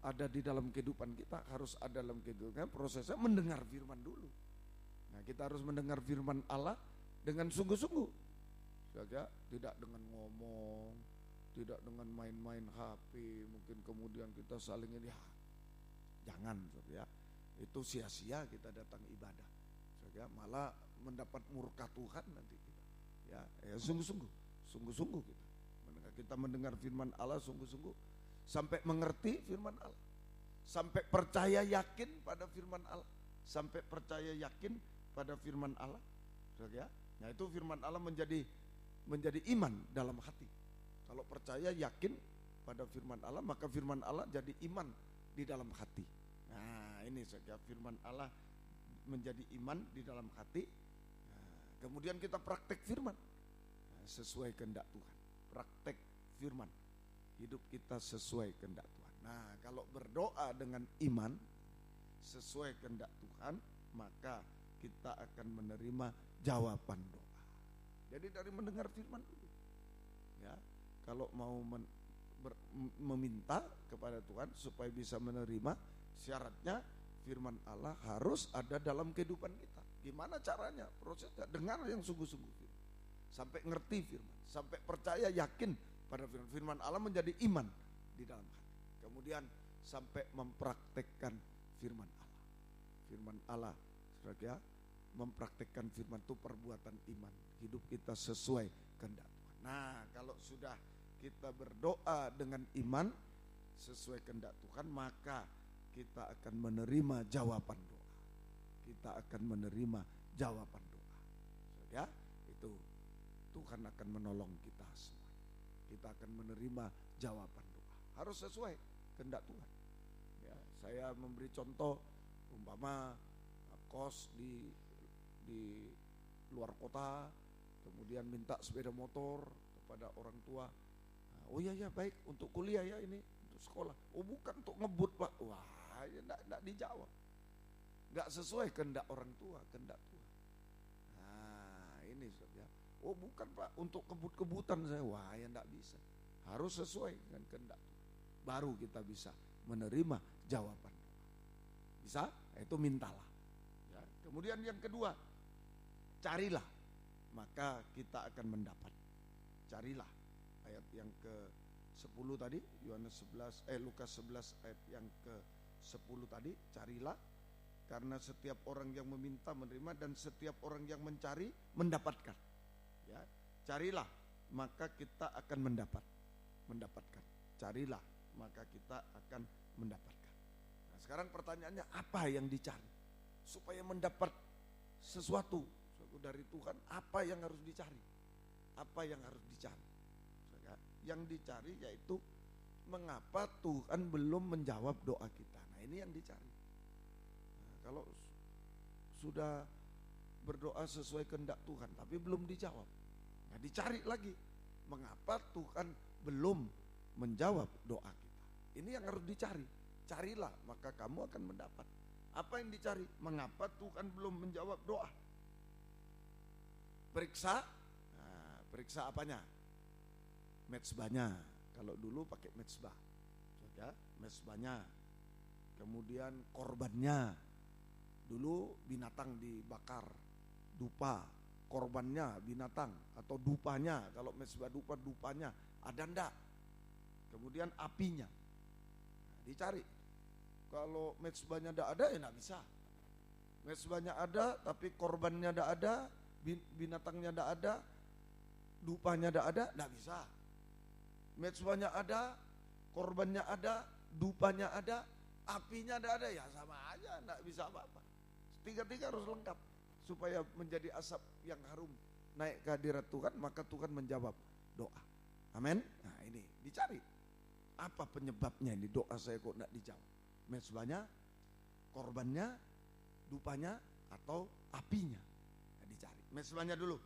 ada di dalam kehidupan kita, harus ada dalam kehidupan. Prosesnya mendengar firman dulu. Nah, kita harus mendengar firman Allah dengan sungguh-sungguh. Ya, tidak dengan ngomong, tidak dengan main-main HP, mungkin kemudian kita saling ini, jangan, ya. Itu sia-sia kita datang ibadah, ya, malah mendapat murka Tuhan nanti kita. Ya, sungguh-sungguh kita mendengar firman Allah sungguh-sungguh, sampai mengerti firman Allah, sampai percaya yakin pada firman Allah, sampai percaya yakin pada firman Allah, ya. Nah, itu firman Allah menjadi iman dalam hati. Kalau percaya yakin pada firman Allah, maka firman Allah jadi iman di dalam hati. Nah, ini saja firman Allah menjadi iman di dalam hati. Nah, kemudian kita praktek firman sesuai kehendak Tuhan. Praktek firman, hidup kita sesuai kehendak Tuhan. Nah, kalau berdoa dengan iman sesuai kehendak Tuhan, maka kita akan menerima jawaban doa. Jadi dari mendengar firman dulu. Ya, kalau mau meminta kepada Tuhan supaya bisa menerima, syaratnya firman Allah harus ada dalam kehidupan kita. Gimana caranya? Prosesnya dengar yang sungguh-sungguh firman. Sampai ngerti firman, sampai percaya yakin pada firman. Firman Allah menjadi iman di dalam hati. Kemudian sampai mempraktekkan firman Allah. Firman Allah, saudara, mempraktekkan firman itu perbuatan iman. Hidup kita sesuai kehendak Tuhan. Nah, kalau sudah kita berdoa dengan iman sesuai kehendak Tuhan, maka kita akan menerima jawaban doa. Kita akan menerima jawaban doa. Ya, itu Tuhan akan menolong kita semua. Kita akan menerima jawaban doa. Harus sesuai kehendak Tuhan. Ya, saya memberi contoh umpama kos di luar kota, kemudian minta sepeda motor kepada orang tua. Oh iya ya, baik, untuk kuliah ya, ini untuk sekolah. Oh bukan untuk ngebut Pak. Wah, ya enggak dijawab. Enggak sesuai kehendak orang tua, kehendak Tuhan. Nah, ini ya. Oh bukan Pak, untuk kebut-kebutan saya. Wah, ya enggak bisa. Harus sesuai dengan kehendak Tuhan. Baru kita bisa menerima jawaban doa. Bisa? Itu mintalah. Ya. Kemudian yang kedua, carilah, maka kita akan mendapat. Carilah, ayat yang ke-10 tadi, Lukas 11 ayat yang ke-10 tadi, carilah, karena setiap orang yang meminta menerima, dan setiap orang yang mencari mendapatkan. Ya, carilah, maka kita akan mendapat. mendapatkan. Carilah, maka kita akan mendapatkan. Nah, sekarang pertanyaannya, apa yang dicari? Supaya mendapat sesuatu dari Tuhan, apa yang harus dicari? Apa yang harus dicari? Yang dicari yaitu mengapa Tuhan belum menjawab doa kita. Nah, ini yang dicari. Nah, kalau sudah berdoa sesuai kehendak Tuhan tapi belum dijawab, nah dicari lagi, mengapa Tuhan belum menjawab doa kita. Ini yang harus dicari. Carilah, maka kamu akan mendapat. Apa yang dicari? Mengapa Tuhan belum menjawab doa? Periksa. Nah, periksa apanya? Mezbahnya. Kalau dulu pakai mezbah, ya, mezbahnya. Kemudian korbannya. Dulu binatang dibakar, dupa, korbannya binatang atau dupanya. Kalau mezbah dupa, dupanya ada ndak? Kemudian apinya. Nah, dicari. Kalau mezbahnya ndak ada, ya ndak bisa. Mezbahnya ada tapi korbannya ndak ada, binatangnya ndak ada, dupanya ndak ada, ndak bisa. Mezbahnya ada, korbannya ada, dupanya ada, apinya ndak ada, ya sama aja, ndak bisa apa-apa. Tiga-tiga harus lengkap supaya menjadi asap yang harum naik ke hadirat Tuhan, maka Tuhan menjawab doa. Amin. Nah, ini dicari. Apa penyebabnya ini doa saya kok tidak dijawab? Mezbahnya, korbannya, dupanya, atau apinya? Nah, dicari. Mezbahnya dulu.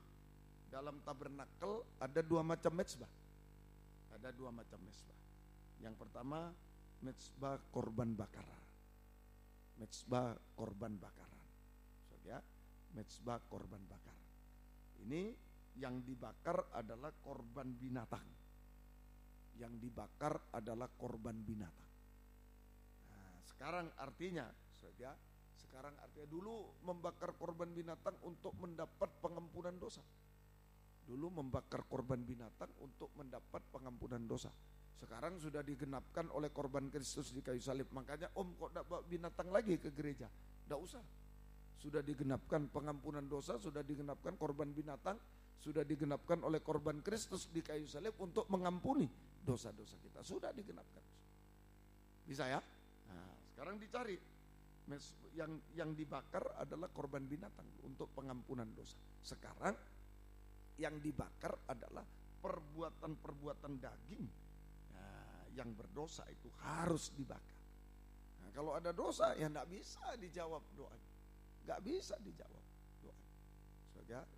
Dalam tabernakel ada dua macam mezbah. Ada dua macam mezbah. Yang pertama mezbah korban bakaran. Mezbah korban bakaran. Ya, mezbah korban bakar. Ini yang dibakar adalah korban binatang. Yang dibakar adalah korban binatang. Nah, sekarang artinya dulu membakar korban binatang untuk mendapat pengampunan dosa. Dulu membakar korban binatang untuk mendapat pengampunan dosa. Sekarang sudah digenapkan oleh korban Kristus di kayu salib. Makanya kok tidak bawa binatang lagi ke gereja? Tidak usah. Sudah digenapkan pengampunan dosa, sudah digenapkan korban binatang, sudah digenapkan oleh korban Kristus di kayu salib untuk mengampuni dosa-dosa kita. Sudah digenapkan. Bisa ya? Nah, sekarang dicari. Yang dibakar adalah korban binatang untuk pengampunan dosa. Sekarang yang dibakar adalah perbuatan-perbuatan daging. Nah, yang berdosa itu harus dibakar. Nah, kalau ada dosa ya tidak bisa dijawab doanya. Gak bisa dijawab doa.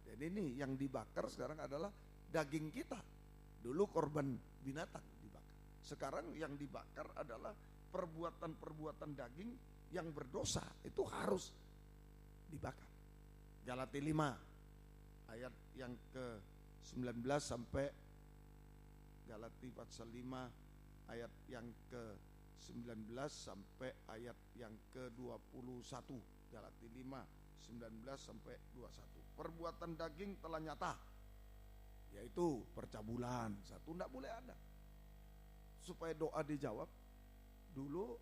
Jadi ini yang dibakar sekarang adalah daging kita. Dulu korban binatang dibakar. Sekarang yang dibakar adalah perbuatan-perbuatan daging yang berdosa. Itu harus dibakar. Galati 5 ayat yang ke-19 sampai Galati pasal 5 ayat yang ke-19 sampai ayat yang ke-21. Galati 5, 19 sampai 21. Perbuatan daging telah nyata, yaitu percabulan. Satu tidak boleh ada. Supaya doa dijawab, dulu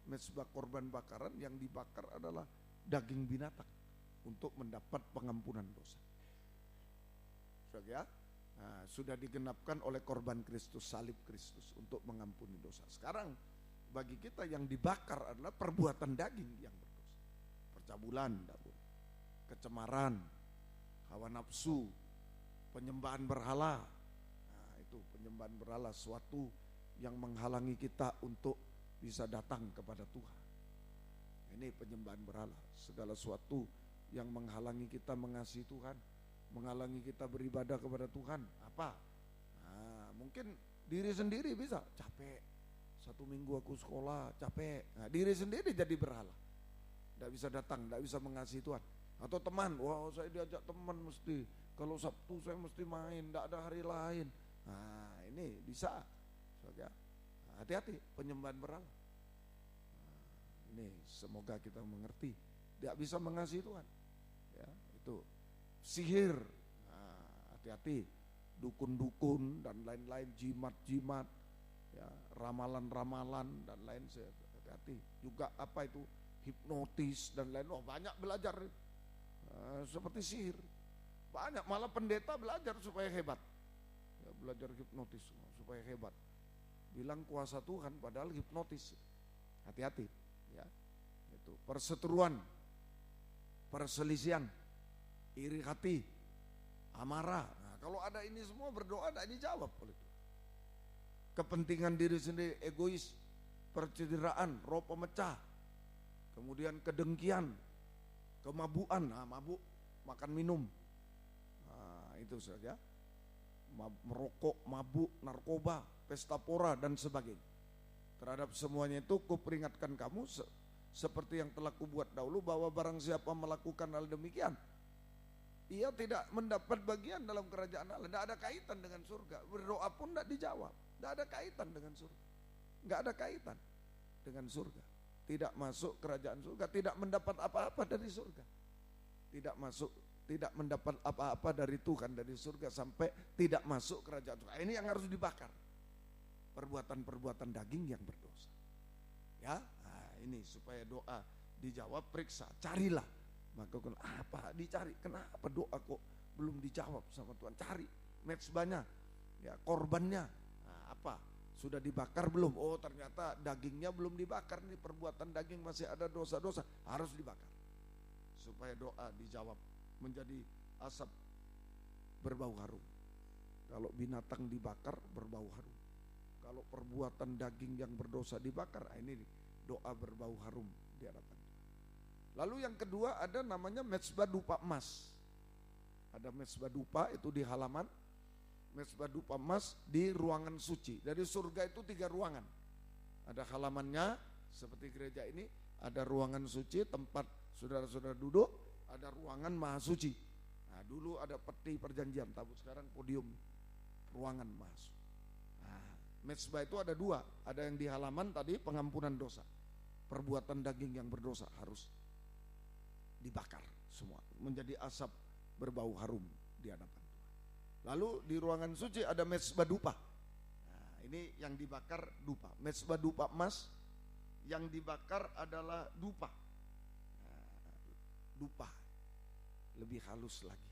mezbah korban bakaran yang dibakar adalah daging binatang untuk mendapat pengampunan dosa. Nah, sudah digenapkan oleh korban Kristus, salib Kristus untuk mengampuni dosa. Sekarang bagi kita yang dibakar adalah perbuatan daging yang berdosa. Percabulan, kecemaran, hawa nafsu, penyembahan berhala. Nah, itu penyembahan berhala, suatu yang menghalangi kita untuk bisa datang kepada Tuhan. Ini penyembahan berhala, segala sesuatu yang menghalangi kita mengasihi Tuhan, menghalangi kita beribadah kepada Tuhan. Apa? Nah, mungkin diri sendiri bisa capek. 1 minggu aku sekolah capek. Nah, diri sendiri jadi berhala. Tidak bisa datang, tidak bisa mengasihi Tuhan. Atau teman, wah saya diajak teman mesti, kalau Sabtu saya mesti main, tidak ada hari lain. Nah, ini bisa. Hati-hati penyembahan berhala. Nah, ini semoga kita mengerti. Tidak bisa mengasihi Tuhan. Ya, itu sihir. Nah, hati-hati dukun-dukun dan lain-lain, jimat-jimat, ya, ramalan-ramalan dan lain. Hati-hati juga apa itu? Hipnotis dan lain. Banyak belajar seperti sihir. Banyak, malah pendeta belajar supaya hebat. belajar hipnotis supaya hebat. Bilang kuasa Tuhan padahal hipnotis. Hati-hati ya. Itu perseteruan, perselisihan, iri hati, amarah. Nah, kalau ada ini semua berdoa tidak dijawab oleh Tuhan. Kepentingan diri sendiri, egois, percederaan, roh pemecah, kemudian kedengkian, kemabuan, mabuk, makan minum, itu saja, merokok, mabuk, narkoba, pesta pora dan sebagainya. Terhadap semuanya itu kuperingatkan kamu seperti yang telah kubuat dahulu, bahwa barang siapa melakukan hal demikian, ia tidak mendapat bagian dalam kerajaan Allah. Tidak ada kaitan dengan surga. Berdoa pun tidak dijawab. Tidak ada kaitan dengan surga. Tidak ada kaitan dengan surga. Tidak masuk kerajaan surga. Tidak mendapat apa-apa dari surga. Tidak masuk, tidak mendapat apa-apa dari Tuhan dari surga sampai tidak masuk kerajaan surga. Ini yang harus dibakar. Perbuatan-perbuatan daging yang berdosa. Ya, nah ini supaya doa dijawab, periksa, carilah. Maka apa dicari? Kenapa doa kok belum dijawab sama Tuhan? Cari mezbahnya, ya korbannya. Nah, apa? Sudah dibakar belum? Oh ternyata dagingnya belum dibakar nih, perbuatan daging masih ada dosa-dosa, harus dibakar. Supaya doa dijawab, menjadi asap berbau harum. Kalau binatang dibakar berbau harum. Kalau perbuatan daging yang berdosa dibakar, ini doa berbau harum di hadapan Tuhan. Lalu yang kedua ada namanya mezbah dupa emas. Ada mezbah dupa itu di halaman, mezbah dupa emas di ruangan suci. Dari surga itu 3 ruangan. Ada halamannya seperti gereja ini, ada ruangan suci tempat saudara-saudara duduk, ada ruangan maha suci. Nah, dulu ada peti perjanjian, tapi sekarang podium ruangan maha suci. Nah, mezbah itu ada 2, ada yang di halaman tadi pengampunan dosa. Perbuatan daging yang berdosa harus dibakar semua, menjadi asap berbau harum di hadapan Tuhan. Lalu di ruangan suci ada mezbah dupa. Nah, ini yang dibakar dupa. Mezbah dupa emas yang dibakar adalah dupa. Nah, dupa lebih halus lagi.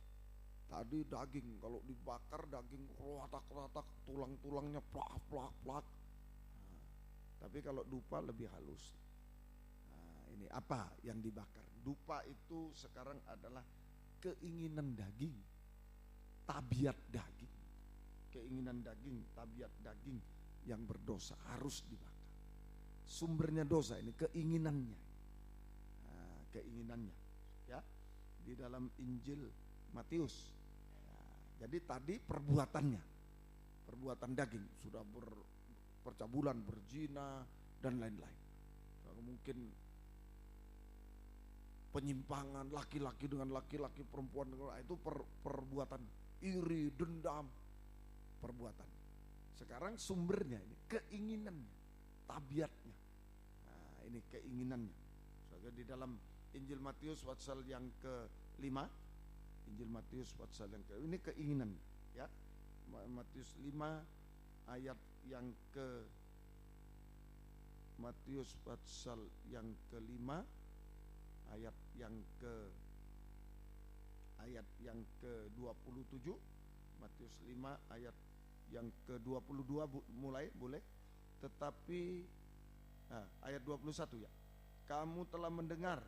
Tadi daging, kalau dibakar daging rotak-rotak, tulang-tulangnya plak-plak-plak. Nah, tapi kalau dupa lebih halus. Nah, ini apa yang dibakar? Dupa itu sekarang adalah keinginan daging, tabiat daging. Keinginan daging, tabiat daging yang berdosa harus dibakar. Sumbernya dosa ini keinginannya. Nah, keinginannya ya di dalam Injil Matius. Nah, jadi tadi perbuatannya, perbuatan daging sudah percabulan, berzina dan lain-lain. Mungkin penyimpangan laki-laki dengan laki-laki, perempuan dengan itu perbuatan iri, dendam, perbuatan. Sekarang sumbernya ini keinginannya, tabiatnya. Nah, ini keinginannya. Soalnya di dalam Injil Matius pasal yang ke-5, Injil Matius pasal yang ini keinginan ya. Matius 5 ayat yang ke Matius pasal yang ke-5 ayat yang ke-27, Matius 5 ayat yang ke-22 mulai boleh. Tetapi ayat 21 ya. Kamu telah mendengar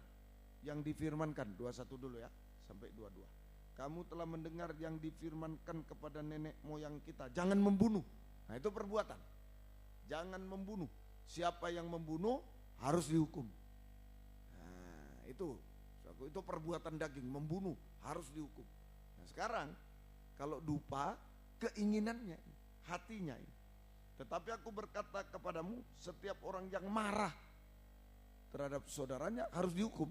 yang difirmankan, 21 dulu ya sampai 22. Kamu telah mendengar yang difirmankan kepada nenek moyang kita, jangan membunuh. Nah, itu perbuatan. Jangan membunuh. Siapa yang membunuh harus dihukum. Itu perbuatan daging, membunuh harus dihukum. Nah, sekarang kalau dupa keinginannya, hatinya ini. Tetapi aku berkata kepadamu, setiap orang yang marah terhadap saudaranya harus dihukum.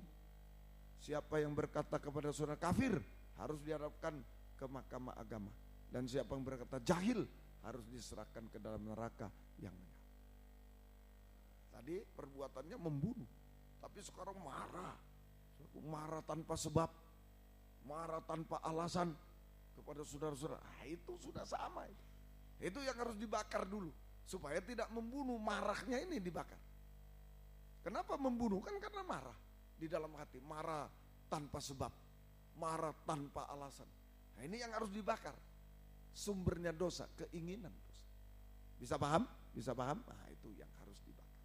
Siapa yang berkata kepada saudara kafir harus dihadapkan ke mahkamah agama. Dan siapa yang berkata jahil harus diserahkan ke dalam neraka yang menyala. Tadi perbuatannya membunuh. Tapi sekarang marah tanpa sebab, marah tanpa alasan kepada saudara-saudara. Itu sudah sama. Itu yang harus dibakar dulu supaya tidak membunuh. Marahnya ini dibakar. Kenapa membunuh? Kan karena marah di dalam hati, marah tanpa sebab, marah tanpa alasan. Nah, ini yang harus dibakar sumbernya dosa, keinginan dosa. Bisa paham? Bisa paham? Nah, itu yang harus dibakar.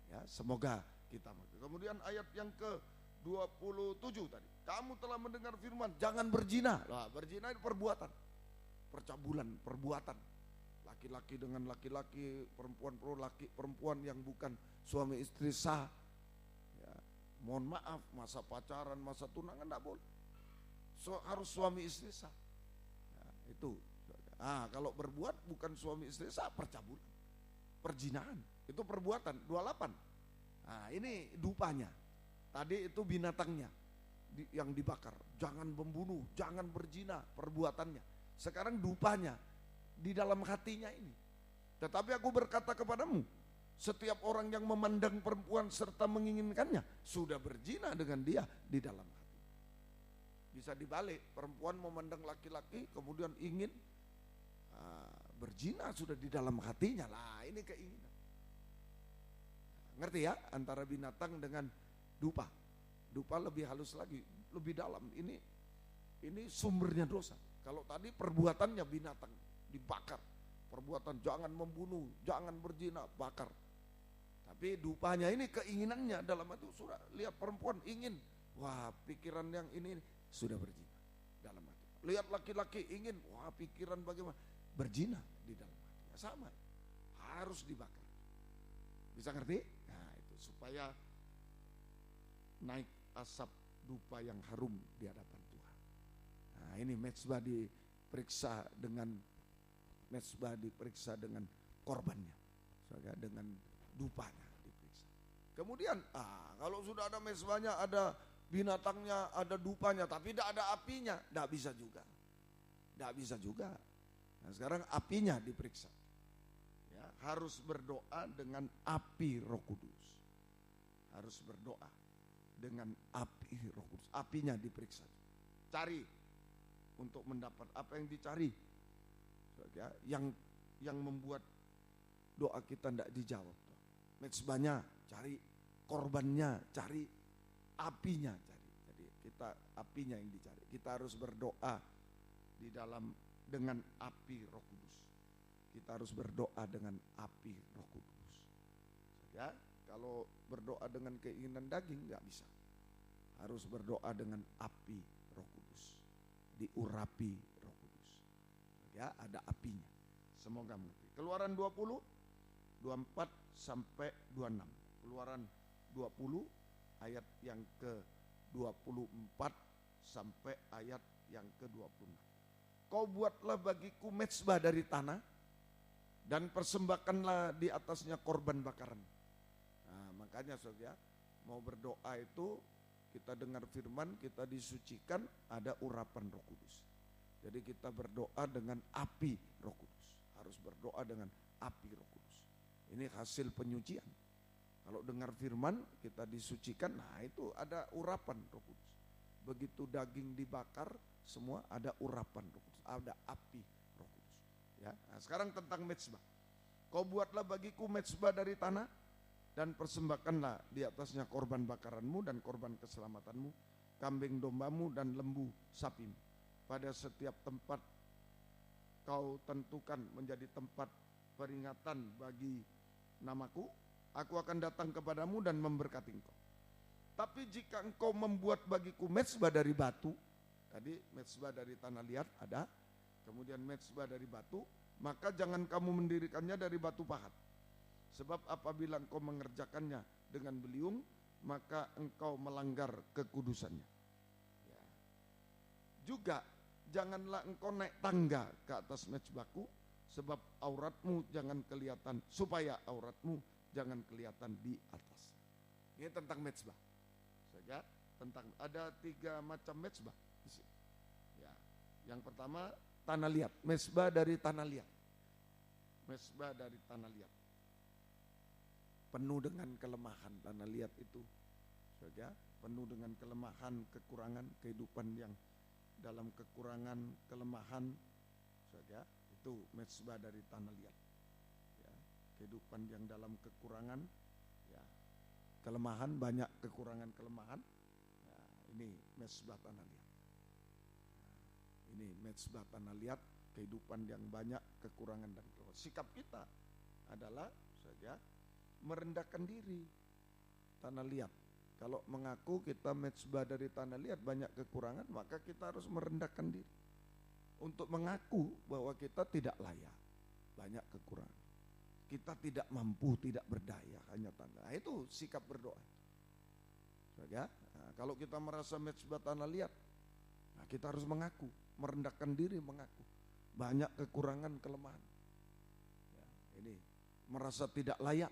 Ya, semoga kita mengerti. Kemudian ayat yang ke-27 tadi. Kamu telah mendengar firman, jangan berzina. Lah, berzina itu perbuatan. Percabulan, perbuatan. Laki-laki dengan laki-laki, perempuan yang bukan suami istri sah. Ya, mohon maaf, masa pacaran, masa tunangan enggak boleh. Harus suami istri sah. Ya, itu. Kalau berbuat bukan suami istri sah, percabulan. Perzinaan, itu perbuatan 28. Nah, ini dupanya. Tadi itu binatangnya yang dibakar. Jangan membunuh, jangan berzina, perbuatannya. Sekarang dupanya di dalam hatinya ini. Tetapi aku berkata kepadamu, setiap orang yang memandang perempuan serta menginginkannya sudah berzina dengan dia di dalam hati. Bisa dibalik, perempuan memandang laki-laki kemudian ingin berzina sudah di dalam hatinya. Lah, ini keinginan. Ngerti ya, antara binatang dengan dupa. Dupa lebih halus lagi, lebih dalam. Ini sumbernya dosa. Kalau tadi perbuatannya binatang dibakar, perbuatan jangan membunuh, jangan berzina, bakar. Tapi dupanya ini keinginannya dalam itu sudah lihat perempuan ingin, wah pikiran yang ini sudah berzina dalam hati. Lihat laki-laki ingin, wah pikiran bagaimana berzina di dalam hati. Ya, sama, harus dibakar. Bisa ngerti? Nah itu supaya naik asap dupa yang harum di hadapan Tuhan. Nah ini mezbah diperiksa dengan korbannya, dengan dupanya diperiksa. Kemudian kalau sudah ada mezbahnya, ada binatangnya, ada dupanya, tapi tidak ada apinya, tidak bisa juga. Nah sekarang apinya diperiksa. Ya, harus berdoa dengan api Roh Kudus. Harus berdoa dengan api Roh Kudus. Apinya diperiksa. Cari untuk mendapat apa yang dicari. Ya, yang membuat doa kita tidak dijawab. Mezbahnya cari, korbannya cari, apinya cari. Jadi kita apinya yang dicari. Kita harus berdoa di dalam dengan api Roh Kudus. Kita harus berdoa dengan api Roh Kudus. Ya, kalau berdoa dengan keinginan daging nggak bisa. Harus berdoa dengan api Roh Kudus. Diurapi Roh Kudus. Ya, ada apinya. Semoga mengerti. Keluaran 20 24 sampai 26. Keluaran 20 ayat yang ke-24 sampai ayat yang ke-26. Kau buatlah bagiku mezbah dari tanah dan persembahkanlah di atasnya korban bakaran. Nah, makanya saudara, mau berdoa itu kita dengar firman, kita disucikan, ada urapan Roh Kudus. Jadi kita berdoa dengan api Roh Kudus. Harus berdoa dengan api Roh Kudus. Ini hasil penyucian. Kalau dengar firman, kita disucikan, nah itu ada urapan Roh Kudus. Begitu daging dibakar, semua ada urapan Roh Kudus, ada api Roh Kudus. Ya, nah sekarang tentang mezbah. Kau buatlah bagiku mezbah dari tanah dan persembahkanlah di atasnya korban bakaranmu dan korban keselamatanmu, kambing dombamu dan lembu sapimu. Pada setiap tempat kau tentukan menjadi tempat peringatan bagi namaku, aku akan datang kepadamu dan memberkati engkau. Tapi jika engkau membuat bagiku mezbah dari batu, tadi mezbah dari tanah liat ada, kemudian mezbah dari batu, maka jangan kamu mendirikannya dari batu pahat. Sebab apabila engkau mengerjakannya dengan beliung, maka engkau melanggar kekudusannya. Ya. Juga janganlah engkau naik tangga ke atas mezbahku, sebab auratmu jangan kelihatan, supaya auratmu jangan kelihatan di atas. Ini tentang mezbah. Saja tentang ada 3 macam mezbah. Ya, yang pertama tanah liat, mezbah dari tanah liat. Mezbah dari tanah liat. Penuh dengan kelemahan tanah liat itu. Saja penuh dengan kelemahan, kekurangan, kehidupan yang dalam kekurangan, kelemahan, saja itu mezbah dari tanah liat. Ya, kehidupan yang dalam kekurangan, ya, kelemahan, banyak kekurangan kelemahan. Ya, ini mezbah tanah liat. Ini mezbah tanah liat kehidupan yang banyak kekurangan dan kelemahan. Sikap kita adalah saja merendahkan diri. Tanah liat. Kalau mengaku kita mezbah dari tanah liat banyak kekurangan, maka kita harus merendahkan diri. Untuk mengaku bahwa kita tidak layak, banyak kekurangan. Kita tidak mampu, tidak berdaya, hanya tanah. Nah, itu sikap berdoa. Ya, nah, kalau kita merasa mezbah tanah liat, nah kita harus mengaku, merendahkan diri, mengaku banyak kekurangan, kelemahan. Ya, ini merasa tidak layak,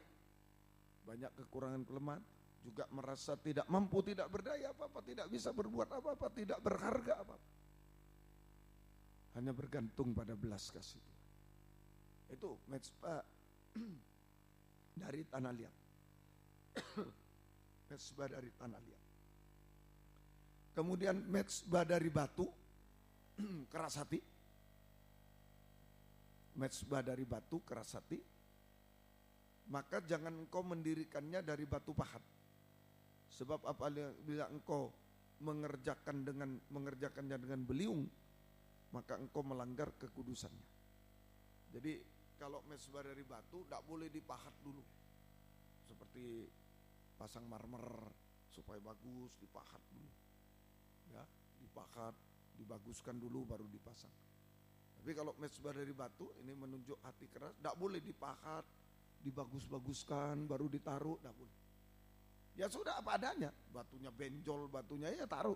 banyak kekurangan, kelemahan. Juga merasa tidak mampu, tidak berdaya apa-apa, tidak bisa berbuat apa-apa, tidak berharga apa-apa. Hanya bergantung pada belas kasih Tuhan. Itu mezbah dari tanah liat. Mezbah dari tanah liat. Kemudian mezbah dari batu, keras hati. Mezbah dari batu, keras hati. Maka jangan engkau mendirikannya dari batu pahat. Sebab apabila engkau mengerjakannya dengan beliung, maka engkau melanggar kekudusannya. Jadi kalau mezbah dari batu tidak boleh dipahat dulu. Seperti pasang marmer supaya bagus, dipahat dulu. Ya, dipahat, dibaguskan dulu baru dipasang. Tapi kalau mezbah dari batu ini menunjuk hati keras, tidak boleh dipahat, dibagus-baguskan baru ditaruh, tidak boleh. Ya sudah apa adanya, batunya benjol, batunya ya taruh.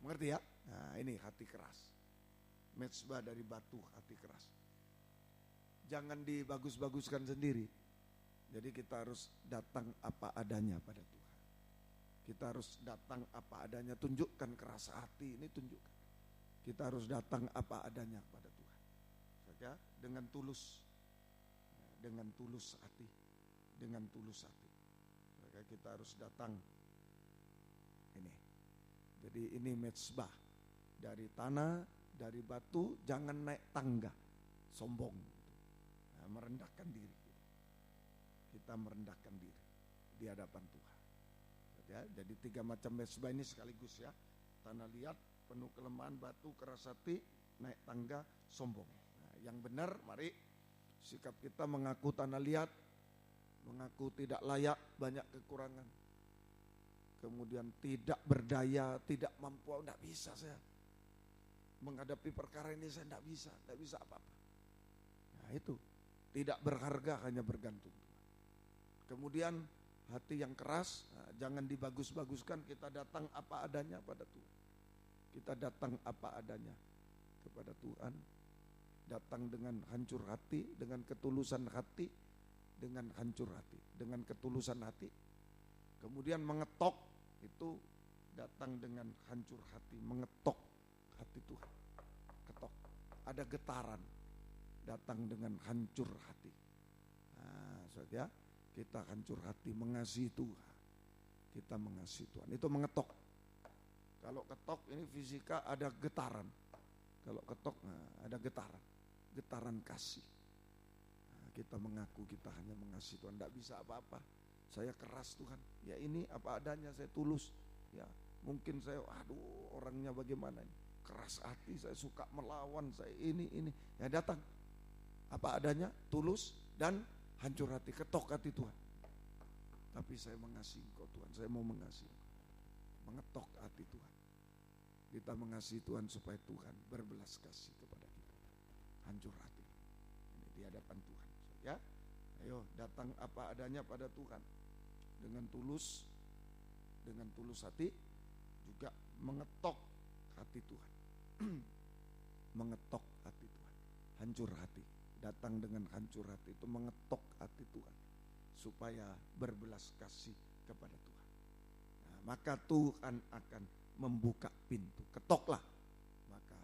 Mengerti ya? Nah ini hati keras. Mezbah dari batu, hati keras. Jangan dibagus-baguskan sendiri. Jadi kita harus datang apa adanya pada Tuhan. Kita harus datang apa adanya, tunjukkan keras hati ini, tunjukkan. Kita harus datang apa adanya pada Tuhan. Saja dengan tulus. Dengan tulus hati. Dengan tulus hati. Maka kita harus datang ini. Jadi ini mezbah dari tanah, dari batu, jangan naik tangga, sombong. Nah, merendahkan diri kita. Kita merendahkan diri di hadapan Tuhan. Ya, jadi 3 macam mezbah ini sekaligus ya. Tanah liat, penuh kelemahan, batu, keras hati, naik tangga, sombong. Nah, yang benar, mari sikap kita mengaku tanah liat, mengaku tidak layak, banyak kekurangan. Kemudian tidak berdaya, tidak mampu, tidak bisa saya. Menghadapi perkara ini saya tidak bisa apa-apa. Nah itu, tidak berharga, hanya bergantung Tuhan. Kemudian hati yang keras, nah, jangan dibagus-baguskan, kita datang apa adanya pada Tuhan. Kita datang apa adanya kepada Tuhan. Datang dengan hancur hati, dengan ketulusan hati, dengan hancur hati, dengan ketulusan hati. Kemudian mengetok, itu datang dengan hancur hati, mengetok hati Tuhan. Ketok, ada getaran, datang dengan hancur hati. Nah, saudara, kita hancur hati, mengasihi Tuhan. Kita mengasihi Tuhan, itu mengetok. Kalau ketok ini fisika ada getaran. Kalau ketok nah, ada getaran, getaran kasih. Kita mengaku kita hanya mengasihi Tuhan, tidak bisa apa-apa. Saya keras Tuhan, ya ini apa adanya, saya tulus. Ya mungkin saya, orangnya bagaimana ini, keras hati, saya suka melawan, saya ini. Ya datang apa adanya, tulus dan hancur hati, ketok hati Tuhan. Tapi saya mengasihi Engkau Tuhan, saya mau mengasihi Engkau. Mengetok hati Tuhan. Kita mengasihi Tuhan supaya Tuhan berbelas kasih kepada kita. Hancur hati ini di hadapan Tuhan. Ya, ayo datang apa adanya pada Tuhan dengan tulus hati, juga mengetok hati Tuhan. Mengetok hati Tuhan, hancur hati, datang dengan hancur hati, itu mengetok hati Tuhan supaya berbelas kasih kepada Tuhan. Nah, maka Tuhan akan membuka pintu. Ketoklah, maka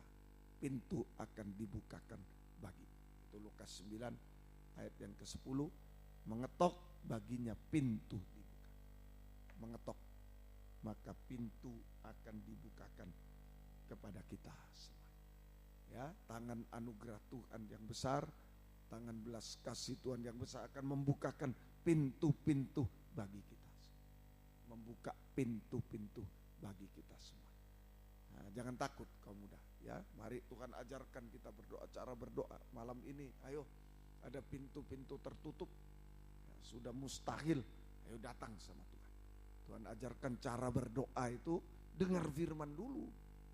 pintu akan dibukakan bagi. Itu Lukas 9 ayat yang ke-10, mengetok baginya pintu dibuka. Mengetok, maka pintu akan dibukakan kepada kita semua. Ya, tangan anugerah Tuhan yang besar, tangan belas kasih Tuhan yang besar akan membukakan pintu-pintu bagi kita. Membuka pintu-pintu bagi kita semua. Nah, jangan takut kaum muda, ya. Mari Tuhan ajarkan kita berdoa, cara berdoa. Malam ini, ayo, ada pintu-pintu tertutup, ya, sudah mustahil. Ayo datang sama Tuhan. Tuhan ajarkan cara berdoa itu, dengar firman dulu.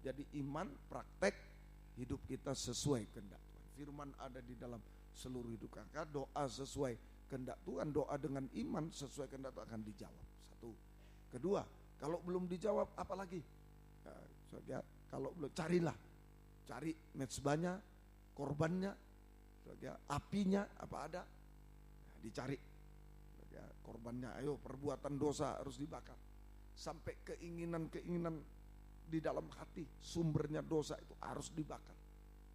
Jadi iman, praktek, hidup kita sesuai kehendak Tuhan. Firman ada di dalam seluruh hidup kita. Doa sesuai kehendak Tuhan, doa dengan iman sesuai kehendak Tuhan akan dijawab. Satu. Kedua, kalau belum dijawab apalagi? Ya, kalau belum, cari mezbahnya, korbannya, ya, apinya apa ada, ya, dicari, ya, korbannya. Ayo, perbuatan dosa harus dibakar sampai keinginan di dalam hati, sumbernya dosa itu harus dibakar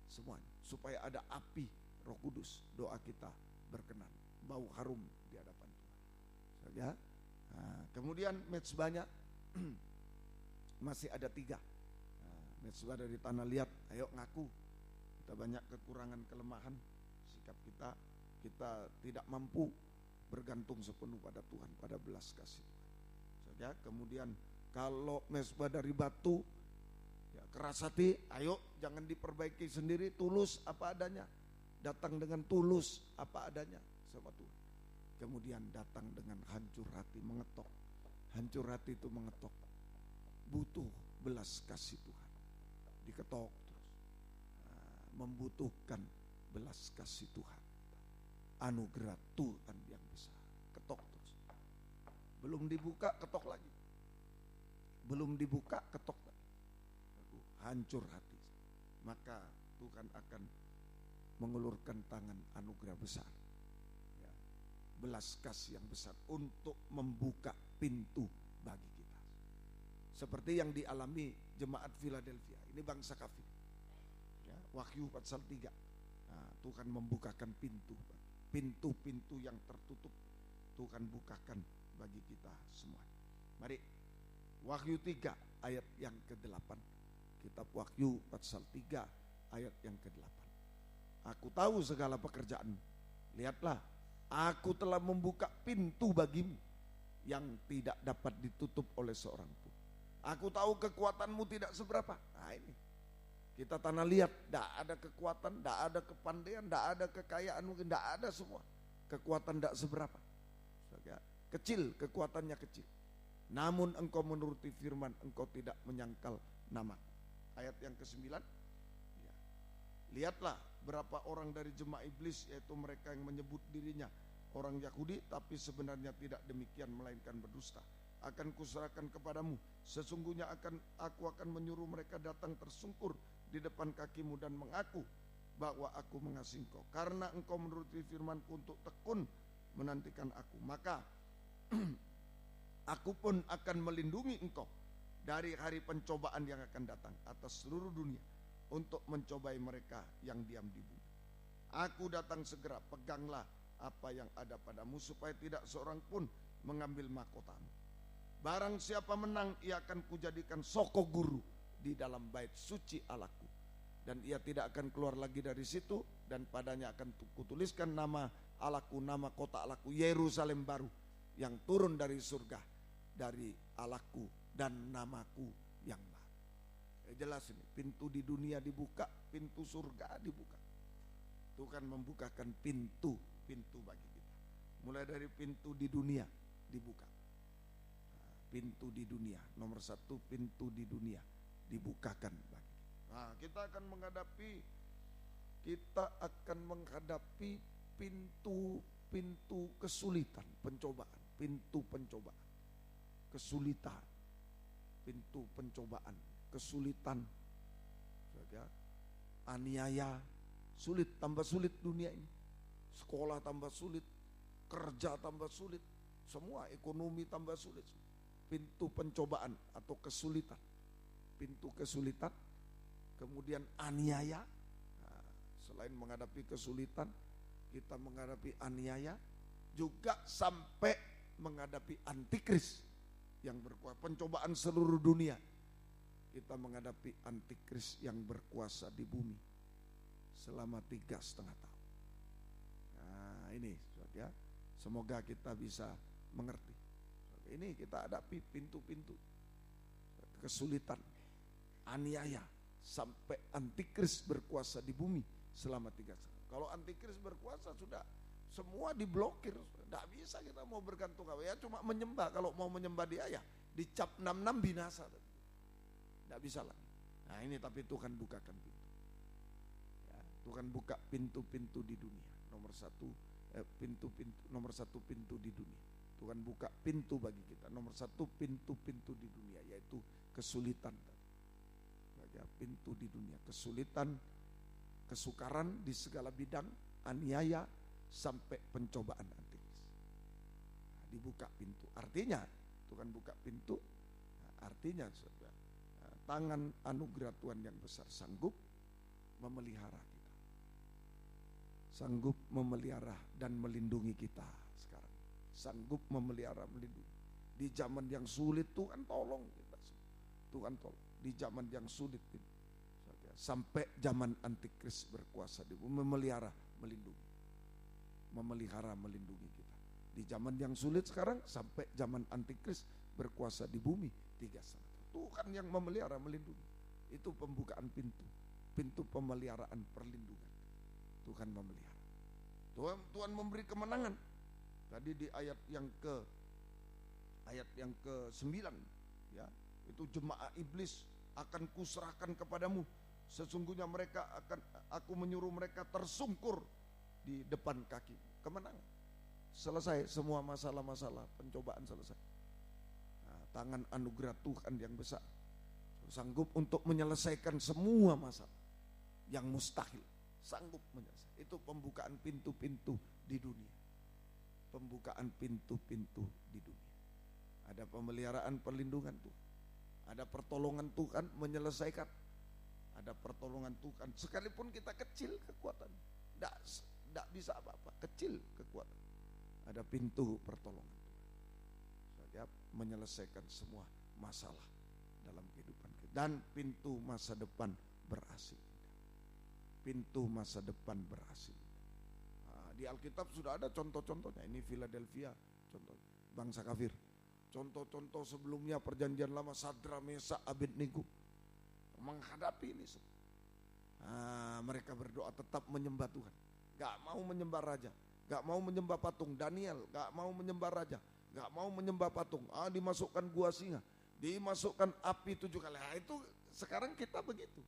semuanya supaya ada api Roh Kudus. Doa kita berkenan, bau harum di hadapan Tuhan. Ya. Nah, kemudian mezbahnya masih ada 3. Mezbah dari tanah liat, ayo ngaku kita banyak kekurangan, kelemahan, sikap kita tidak mampu bergantung sepenuh pada Tuhan, pada belas kasih Tuhan. Ya, kemudian kalau mezbah dari batu, ya, keras hati, ayo jangan diperbaiki sendiri, tulus apa adanya, datang dengan tulus apa adanya sama Tuhan. Kemudian datang dengan hancur hati, mengetok. Hancur hati itu mengetok, butuh belas kasih Tuhan, diketok terus. Membutuhkan belas kasih Tuhan, anugerah Tuhan yang besar, ketok terus. Belum dibuka, ketok lagi. Belum dibuka, ketok lagi. Hancur hati, maka Tuhan akan mengulurkan tangan anugerah besar, ya, belas kasih yang besar untuk membuka pintu bagi kita. Seperti yang dialami jemaat Philadelphia, ini bangsa kafir, ya, Wahyu pasal 3. Nah, Tuhan membukakan pintu-pintu yang tertutup, Tuhan bukakan bagi kita semua. Mari, Wahyu 3 ayat yang ke-8. Kitab Wahyu pasal 3 ayat yang ke-8. Aku tahu segala pekerjaanmu. Lihatlah, aku telah membuka pintu bagimu yang tidak dapat ditutup oleh seorang pun. Aku tahu kekuatanmu tidak seberapa. Nah ini, kita tanah liat, tidak ada kekuatan, tidak ada kepandaian, tidak ada kekayaan, mungkin tidak ada semua. Kekuatan tidak seberapa. Kecil, kekuatannya kecil. Namun engkau menuruti firman, engkau tidak menyangkal nama. Ayat yang ke-9. Ya. Lihatlah berapa orang dari jemaah iblis, yaitu mereka yang menyebut dirinya orang Yahudi, tapi sebenarnya tidak demikian, melainkan berdusta. Akan kuserahkan kepadamu, sesungguhnya aku akan menyuruh mereka datang tersungkur di depan kakimu dan mengaku bahwa aku mengasihi engkau. Karena engkau menuruti firmanku untuk tekun menantikan aku, maka aku pun akan melindungi engkau dari hari pencobaan yang akan datang atas seluruh dunia untuk mencobai mereka yang diam di bumi. Aku datang segera, peganglah apa yang ada padamu supaya tidak seorang pun mengambil mahkotamu. Barang siapa menang, ia akan kujadikan soko guru di dalam bait suci Allahku, dan ia tidak akan keluar lagi dari situ, dan padanya akan kutuliskan nama Allahku, nama kota Allahku Yerusalem baru yang turun dari surga dari Allahku, dan namaku yang baru. Jelas ini, pintu di dunia dibuka, pintu surga dibuka. Tuhan membukakan pintu-pintu bagi kita. Mulai dari pintu di dunia dibuka. Pintu di dunia, nomor 1, pintu di dunia dibukakan bagi kita. Nah, kita akan menghadapi pintu kesulitan, pencobaan, pintu pencobaan, kesulitan, pintu pencobaan, kesulitan, aniaya, sulit, tambah sulit dunia ini. Sekolah tambah sulit, kerja tambah sulit, semua ekonomi tambah sulit. Pintu pencobaan atau kesulitan, pintu kesulitan, kemudian aniaya. Nah, selain menghadapi kesulitan, kita menghadapi aniaya, juga sampai menghadapi antikris yang berkuasa, pencobaan seluruh dunia. Kita menghadapi antikris yang berkuasa di bumi selama 3,5 tahun. Nah ini ya, semoga kita bisa mengerti. Ini kita hadapi pintu-pintu kesulitan, aniaya sampai antikris berkuasa di bumi selama 3 tahun. Kalau antikris berkuasa sudah semua diblokir, tidak bisa kita mau bergantung apa ya, cuma menyembah. Kalau mau menyembah dia ya dicap 66 binasa, tidak bisa lagi. Nah ini tapi Tuhan bukakan pintu, ya, Tuhan buka pintu-pintu di dunia. Nomor satu pintu di dunia. Tuhan buka pintu bagi kita. Nomor satu pintu-pintu di dunia, yaitu kesulitan. Ya, pintu di dunia, kesulitan, kesukaran di segala bidang, aniaya sampai pencobaan antikris. Nah, dibuka pintu. Artinya Tuhan buka pintu. Nah, artinya tangan anugerah Tuhan yang besar sanggup memelihara kita, sanggup memelihara dan melindungi kita sekarang, sanggup memelihara, melindungi. Di zaman yang sulit Tuhan tolong kita, Tuhan tolong. Di zaman yang sulit ini, sampai zaman antikris berkuasa, memelihara, melindungi, memelihara, melindungi kita. Di zaman yang sulit sekarang sampai zaman antikris berkuasa di bumi 3 tahun. Tuhan yang memelihara, melindungi. Itu pembukaan pintu, pintu pemeliharaan, perlindungan. Tuhan memelihara. Tuhan memberi kemenangan. Tadi di ayat yang ke-9, ya, itu jemaah iblis akan kuserahkan kepadamu. Sesungguhnya aku menyuruh mereka tersungkur di depan kaki. Kemenangan. Selesai semua masalah-masalah, pencobaan selesai. Nah, tangan anugerah Tuhan yang besar sanggup untuk menyelesaikan semua masalah yang mustahil, sanggup menyelesaikan. Itu pembukaan pintu-pintu di dunia. Pembukaan pintu-pintu di dunia. Ada pemeliharaan, perlindungan Tuhan. Ada pertolongan Tuhan menyelesaikan. Ada pertolongan Tuhan sekalipun kita kecil kekuatan, tidak bisa apa-apa, kecil kekuatan. Ada pintu pertolongan Tuhan. Setiap menyelesaikan semua masalah dalam kehidupan kita. Dan pintu masa depan berhasil. Pintu masa depan berhasil. Nah, di Alkitab sudah ada contoh-contohnya. Ini Philadelphia, contoh bangsa kafir. Contoh-contoh sebelumnya perjanjian lama, Sadra, Mesak, Abednego menghadapi ini semua. Nah, mereka berdoa tetap menyembah Tuhan. Gak mau menyembah raja, gak mau menyembah patung. Daniel gak mau menyembah raja, gak mau menyembah patung. Dimasukkan gua singa, dimasukkan api 7 kali. Nah, itu sekarang kita begitu.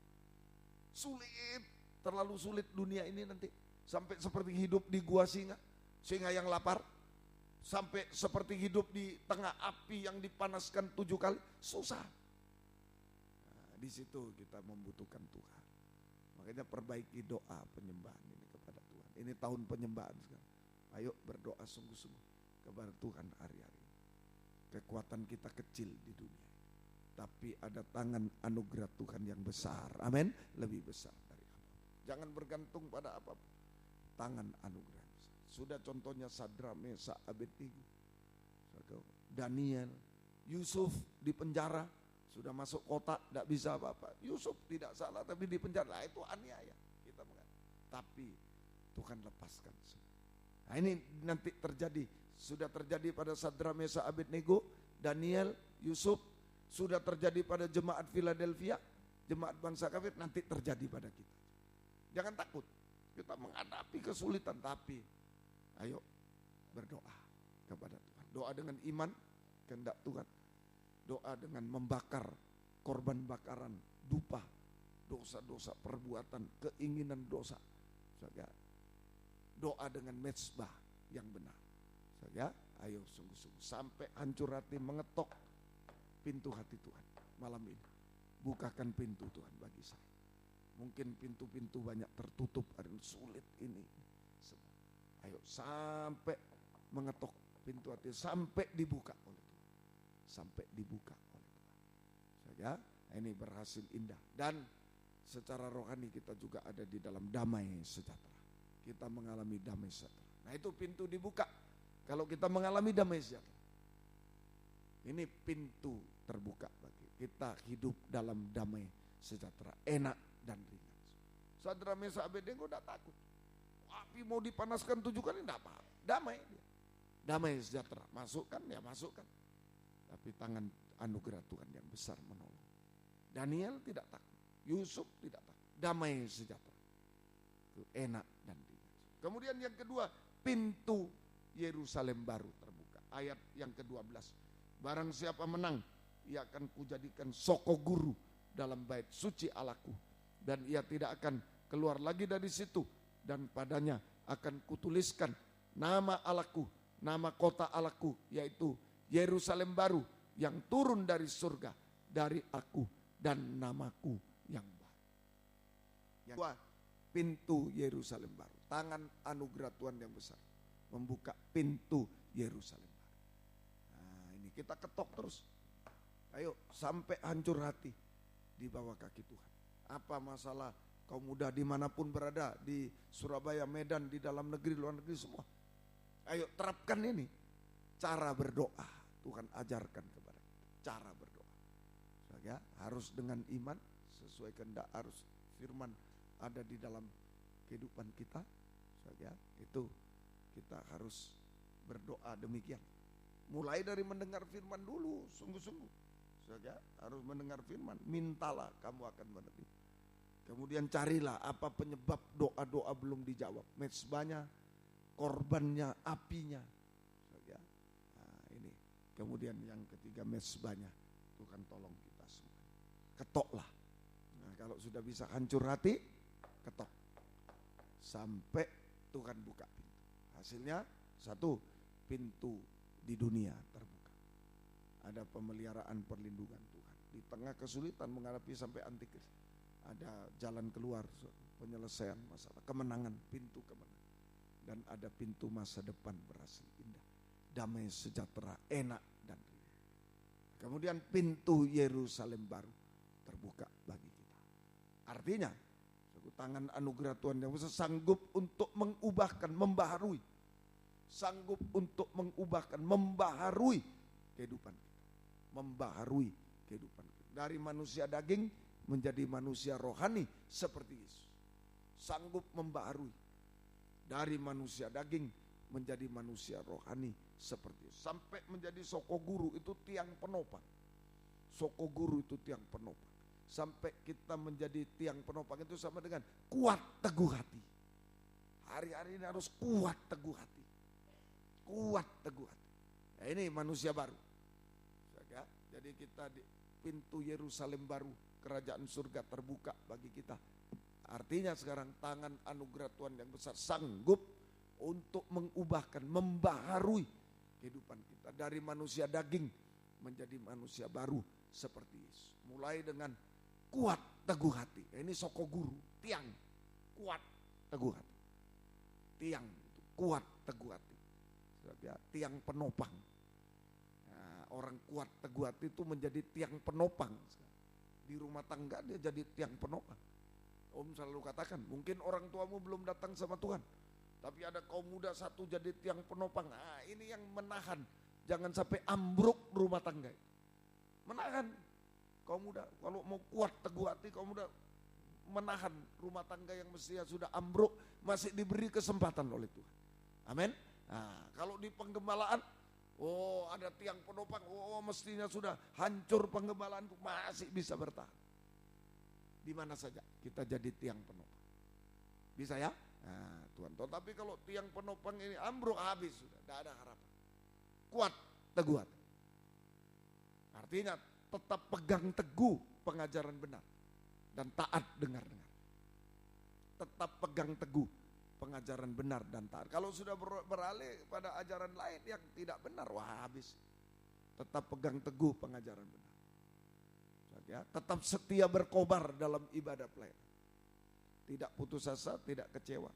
Sulit, terlalu sulit dunia ini nanti. Sampai seperti hidup di gua singa yang lapar. Sampai seperti hidup di tengah api yang dipanaskan 7 kali, susah. Nah, di situ kita membutuhkan Tuhan. Makanya perbaiki doa penyembahan ini kepada Tuhan. Ini tahun penyembahan sekarang. Ayo berdoa sungguh-sungguh kepada Tuhan hari-hari. Kekuatan kita kecil di dunia, tapi ada tangan anugerah Tuhan yang besar. Amin. Lebih besar dari apapun. Jangan bergantung pada apapun. Tangan anugerah. Sudah contohnya Sadra, Mesak, Abednego, Daniel, Yusuf di penjara, sudah masuk kotak, tidak bisa apa-apa. Yusuf tidak salah tapi di penjara. Nah, itu aniaya kita mengatakan. Tapi Tuhan lepaskan semua. Nah, ini nanti terjadi, sudah terjadi pada Sadra, Mesak, Abednego, Daniel, Yusuf, sudah terjadi pada jemaat Philadelphia, jemaat bangsa kafir, nanti terjadi pada kita. Jangan takut, kita menghadapi kesulitan, tapi ayo berdoa kepada Tuhan. Doa dengan iman, kehendak Tuhan. Doa dengan membakar korban bakaran, dupa, dosa-dosa perbuatan, keinginan dosa. Saja. Doa dengan mezbah yang benar. Saja, ayo sungguh-sungguh sampai hancur hati mengetok pintu hati Tuhan malam ini. Bukakan pintu Tuhan bagi saya. Mungkin pintu-pintu banyak tertutup, ada yang sulit ini. Semua. Ayo sampai mengetok pintu hati, sampai dibuka oleh Tuhan. Sampai dibuka oleh Tuhan. Saja, ini berhasil indah. Dan secara rohani kita juga ada di dalam damai sejahtera. Kita mengalami damai sejahtera. Nah, itu pintu dibuka kalau kita mengalami damai sejahtera. Ini pintu terbuka bagi kita hidup dalam damai sejahtera, enak dan ringan. Sadra, Mesak, Abednego tidak takut. Api mau dipanaskan 7 kali tidak apa-apa. Damai dia. Damai sejahtera. Masukkan ya masukkan. Tapi tangan anugerah Tuhan yang besar menolong. Daniel tidak takut, Yusuf tidak takut, damai sejahtera. Itu enak dan ringan. Kemudian yang kedua, pintu Yerusalem baru terbuka. Ayat yang ke-12. Barang siapa menang, ia akan kujadikan soko guru dalam bait suci Allahku, dan ia tidak akan keluar lagi dari situ, dan padanya akan kutuliskan nama Allahku, nama kota Allahku, yaitu Yerusalem baru yang turun dari surga dari aku, dan namaku yang baru. Yang kedua, pintu Yerusalem baru. Tangan anugerah Tuhan yang besar membuka pintu Yerusalem baru. Nah, ini kita ketok terus. Ayo sampai hancur hati di bawah kaki Tuhan. Apa masalah kaum muda dimanapun berada, di Surabaya, Medan, di dalam negeri, luar negeri semua. Ayo terapkan ini. Cara berdoa. Tuhan ajarkan kepada kita. Cara berdoa. Ya, harus dengan iman, sesuai kehendak, harus firman ada di dalam kehidupan kita. Ya, itu kita harus berdoa demikian. Mulai dari mendengar firman dulu, sungguh-sungguh. Ya, harus mendengar firman, mintalah kamu akan menerima. Kemudian carilah apa penyebab doa-doa belum dijawab. Mezbahnya, korbannya, apinya. Ya, nah, ini. Kemudian yang ketiga, mezbahnya. Tuhan tolong kita semua. Ketoklah. Nah, kalau sudah bisa hancur hati, ketok. Sampai Tuhan buka pintu. Hasilnya satu, pintu di dunia terbuka. Ada pemeliharaan perlindungan Tuhan. Di tengah kesulitan menghadapi sampai antikris. Ada jalan keluar, penyelesaian masalah, kemenangan, pintu kemenangan. Dan ada pintu masa depan berhasil indah. Damai sejahtera, enak dan ringan. Kemudian pintu Yerusalem baru terbuka bagi kita. Artinya, tangan anugerah Tuhan yang besar sanggup untuk mengubahkan, membaharui. Sanggup untuk mengubahkan, membaharui kehidupan kita. Membaharui kehidupan kita. Dari manusia daging menjadi manusia rohani seperti Yesus. Sanggup membaharui. Dari manusia daging menjadi manusia rohani seperti Yesus. Sampai menjadi soko guru, itu tiang penopang. Soko guru itu tiang penopang. Sampai kita menjadi tiang penopang itu sama dengan kuat teguh hati. Hari-hari ini harus kuat teguh hati. Kuat teguh hati. Nah, ini manusia baru. Jadi kita di pintu Yerusalem baru, kerajaan surga terbuka bagi kita. Artinya sekarang tangan anugerah Tuhan yang besar sanggup untuk mengubahkan, membaharui kehidupan kita. Dari manusia daging menjadi manusia baru seperti Yesus. Mulai dengan kuat teguh hati. Ini soko guru, tiang kuat teguh hati. Tiang itu kuat teguh hati. Tiang penopang. Nah, orang kuat teguh hati itu menjadi tiang penopang. Di rumah tangga dia jadi tiang penopang. Om selalu katakan, mungkin orang tuamu belum datang sama Tuhan, tapi ada kaum muda satu jadi tiang penopang. Nah, ini yang menahan, jangan sampai ambruk rumah tangga. Menahan. Kaum muda, kalau mau kuat teguh hati, kaum muda menahan rumah tangga yang mestinya sudah ambruk, masih diberi kesempatan oleh Tuhan. Amin. Nah, kalau di penggembalaan, oh ada tiang penopang, oh mestinya sudah hancur penggembalaan, masih bisa bertahan. Di mana saja kita jadi tiang penopang. Bisa ya? Nah, Tuhan tahu. Tapi kalau tiang penopang ini ambruk, habis sudah, tidak ada harapan. Kuat teguh hati. Artinya tetap pegang teguh pengajaran benar dan taat dengar-dengar. Tetap pegang teguh pengajaran benar dan taat. Kalau sudah beralih pada ajaran lain yang tidak benar, wah habis. Tetap pegang teguh pengajaran benar. Ya, tetap setia berkobar dalam ibadah pelayanan. Tidak putus asa, tidak kecewa.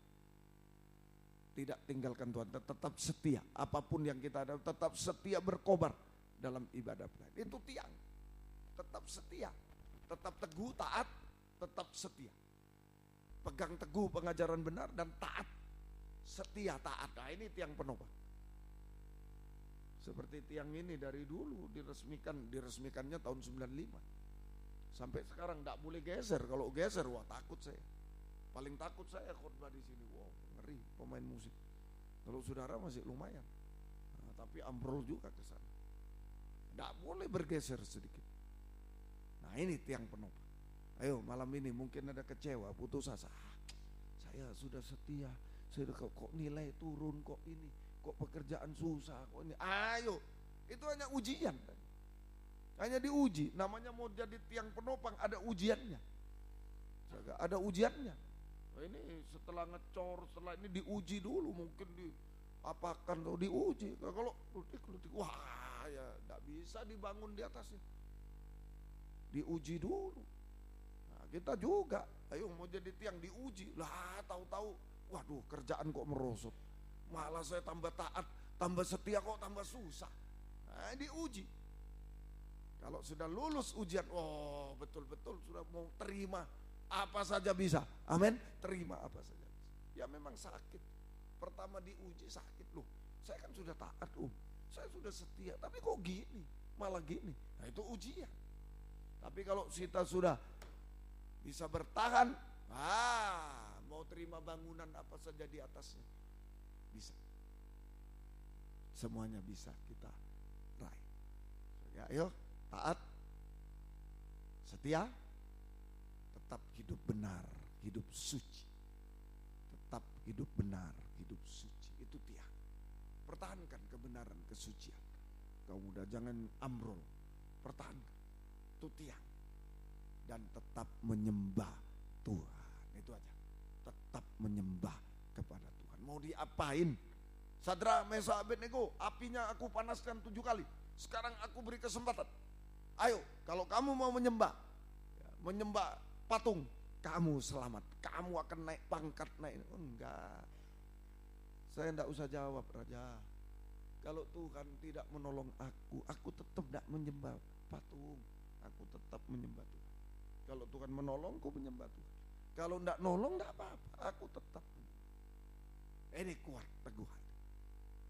Tidak tinggalkan Tuhan, tetap setia. Apapun yang kita ada, tetap setia berkobar dalam ibadah pelayanan. Itu tiang. Tetap setia, tetap teguh, taat, tetap setia. Pegang teguh pengajaran benar dan taat. Setia, taat. Nah, ini tiang penopang. Seperti tiang ini dari dulu diresmikannya tahun 95. Sampai sekarang tidak boleh geser. Kalau geser, wah takut saya. Paling takut saya khotbah di sini. Wow, ngeri pemain musik. Kalau saudara masih lumayan. Nah, tapi ambrol juga ke sana. Tidak boleh bergeser sedikit. Nah ini tiang penopang. Ayo malam ini mungkin ada kecewa, putus asa. Saya sudah setia, saya kok nilai turun, kok ini, kok pekerjaan susah, kok ini. Ayo, itu hanya ujian. Hanya diuji. Namanya mau jadi tiang penopang ada ujiannya. Ada ujiannya. Nah, ini setelah ngecor, setelah ini diuji dulu, mungkin diapakan atau diuji. Kalau wah ya nggak bisa dibangun di atasnya. Diuji dulu. Nah, kita juga, ayo mau jadi tiang diuji. Lah tahu-tahu, waduh kerjaan kok merosot. Malah saya tambah taat, tambah setia kok tambah susah. Nah, diuji. Kalau sudah lulus ujian, oh betul-betul sudah mau terima apa saja bisa. Amin. Terima apa saja bisa. Ya memang sakit. Pertama diuji sakit loh. Saya kan sudah taat saya sudah setia, tapi kok gini, malah gini. Nah itu ujian. Tapi kalau kita sudah bisa bertahan, mau terima bangunan apa saja di atasnya, bisa. Semuanya bisa kita raih. Ya, ayo taat, setia, tetap hidup benar, hidup suci. Tetap hidup benar, hidup suci. Itu tiang. Pertahankan kebenaran, kesucian. Kau muda jangan amrol. Pertahankan. Itu tiang. Dan tetap menyembah Tuhan. Itu aja. Tetap menyembah kepada Tuhan. Mau diapain? Sadrak, Mesak, Abednego, apinya aku panaskan 7 kali. Sekarang aku beri kesempatan. Ayo, kalau kamu mau menyembah patung, kamu selamat. Kamu akan naik pangkat, naik. Enggak. Saya enggak usah jawab, Raja. Kalau Tuhan tidak menolong aku tetap enggak menyembah patung. Aku tetap menyembah Tuhan. Kalau Tuhan menolong, aku menyembah Tuhan. Kalau enggak nolong, enggak apa-apa. Aku tetap menyembah. Ini kuat, teguh hati.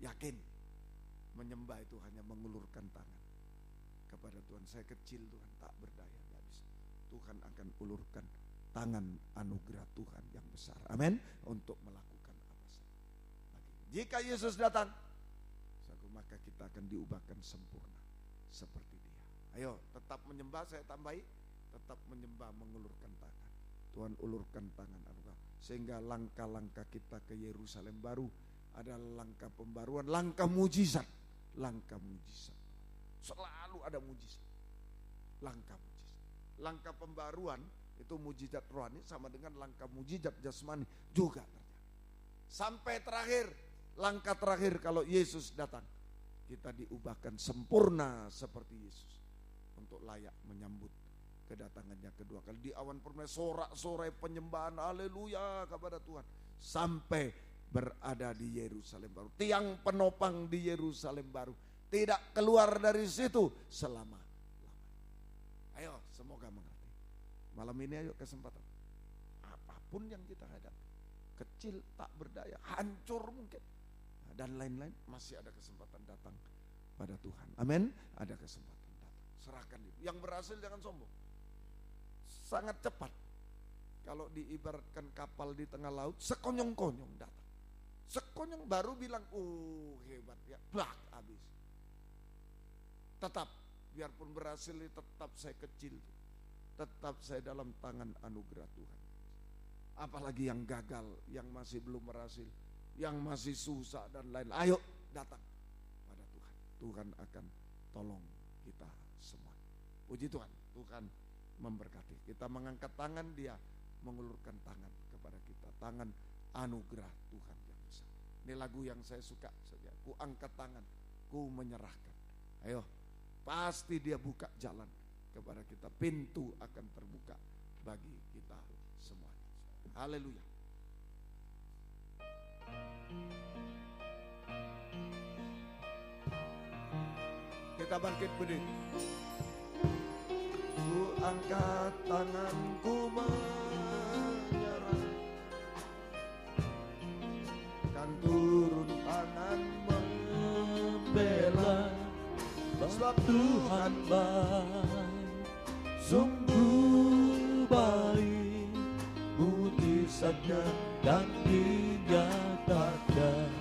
Yakin. Menyembah itu hanya mengulurkan tangan kepada Tuhan. Saya kecil, Tuhan tak berdaya, enggak bisa. Tuhan akan ulurkan tangan anugerah Tuhan yang besar. Amin. Untuk melakukan apa saja. Jika Yesus datang, maka kita akan diubahkan sempurna seperti Dia. Ayo, tetap menyembah, saya tambahi, tetap menyembah, mengulurkan tangan. Tuhan ulurkan tangan anugerah sehingga langkah-langkah kita ke Yerusalem baru adalah langkah pembaruan, langkah mujizat, langkah mujizat. Selalu ada mujizat. Langkah mujizat. Langkah pembaruan itu mujizat rohani sama dengan langkah mujizat jasmani juga terjadi. Sampai terakhir, langkah terakhir kalau Yesus datang, kita diubahkan sempurna seperti Yesus untuk layak menyambut kedatangannya kedua kali. Di awan permai sorak-sorai penyembahan haleluya kepada Tuhan sampai berada di Yerusalem baru. Tiang penopang di Yerusalem baru. Tidak keluar dari situ selama-lamanya. Ayo, semoga mengerti. Malam ini ayo kesempatan. Apapun yang kita hadapi, kecil tak berdaya, hancur mungkin, dan lain-lain, masih ada kesempatan datang pada Tuhan. Amin. Ada kesempatan datang. Serahkan itu. Yang berhasil jangan sombong. Sangat cepat. Kalau diibaratkan kapal di tengah laut, sekonyong-konyong datang. Sekonyong baru bilang, hebat ya, blak habis. Tetap, biarpun berhasil, tetap saya kecil. Tetap saya dalam tangan anugerah Tuhan. Apalagi yang gagal, yang masih belum berhasil, yang masih susah dan lain. Ayo datang pada Tuhan. Tuhan akan tolong kita semua. Puji Tuhan, Tuhan memberkati. Kita mengangkat tangan, Dia mengulurkan tangan kepada kita. Tangan anugerah Tuhan yang besar. Ini lagu yang saya suka saja. Ku angkat tangan, ku menyerahkan. Ayo, pasti Dia buka jalan kepada kita. Pintu akan terbuka bagi kita semuanya. Haleluya. Kita bangkit berdiri. Ku angkat tanganku menyerah, kan turun tangan membela, sebab Tuhan baik, sungguh baik, mujizatnya dan dinyatakan.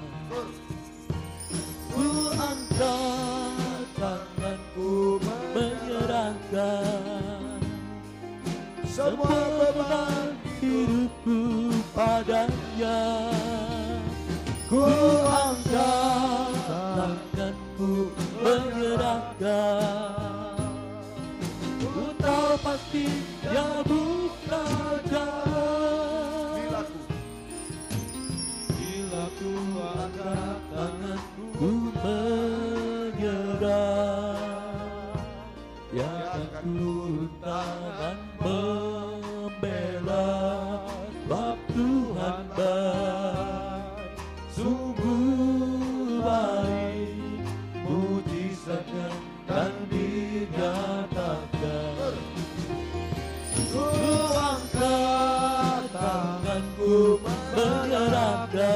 Ku angkat tanganku menyerahkan, semua beban hidupku padanya. Ku angkat tanganku menyerahkan. Ku tahu pasti dia bukan jalan. Bila ku angkat tanganku menyerah, dia akan turun tangan membela. Sebab Tuhan baik, sungguh baik, mujizatnya dan dinyatakan. Ku angkat tanganku menyerahkan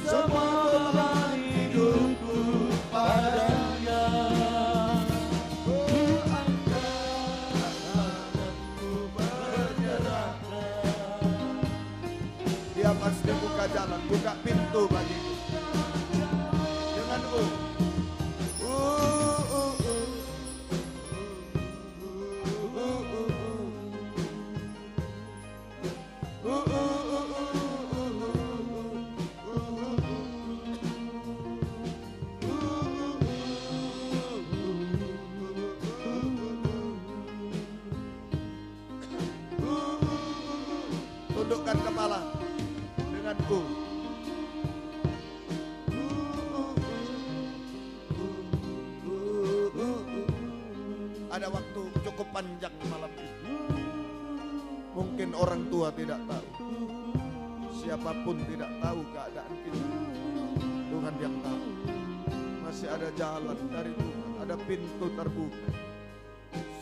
semua beban hidupku padanya. Ku angkat tanganku menyerahkan. Dia pasti buka jalan, buka pintu bagiku. Dengan tundukkan kepala denganku. Ada waktu cukup panjang malam ini. Mungkin orang tua tidak tahu, siapapun tidak tahu keadaan kita. Tuhan yang tahu. Masih ada jalan dari Tuhan, ada pintu terbuka.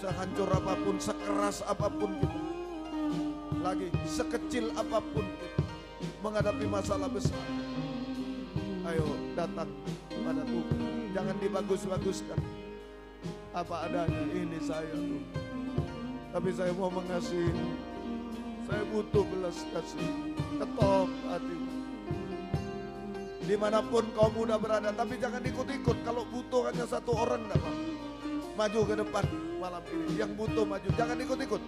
Sehancur apapun, sekeras apapun kita, lagi sekecil apapun kita menghadapi masalah besar, ayo datang kepada Tuhan. Jangan dibagus-baguskan. Apa adanya, ini saya Tuhan, tapi saya mau mengasihi. Saya butuh belas kasih. Ketok hati. Dimanapun kau muda berada, tapi jangan ikut-ikut. Kalau butuh hanya satu orang, enggak apa-apa. Maju ke depan malam ini. Yang butuh maju, jangan ikut-ikut.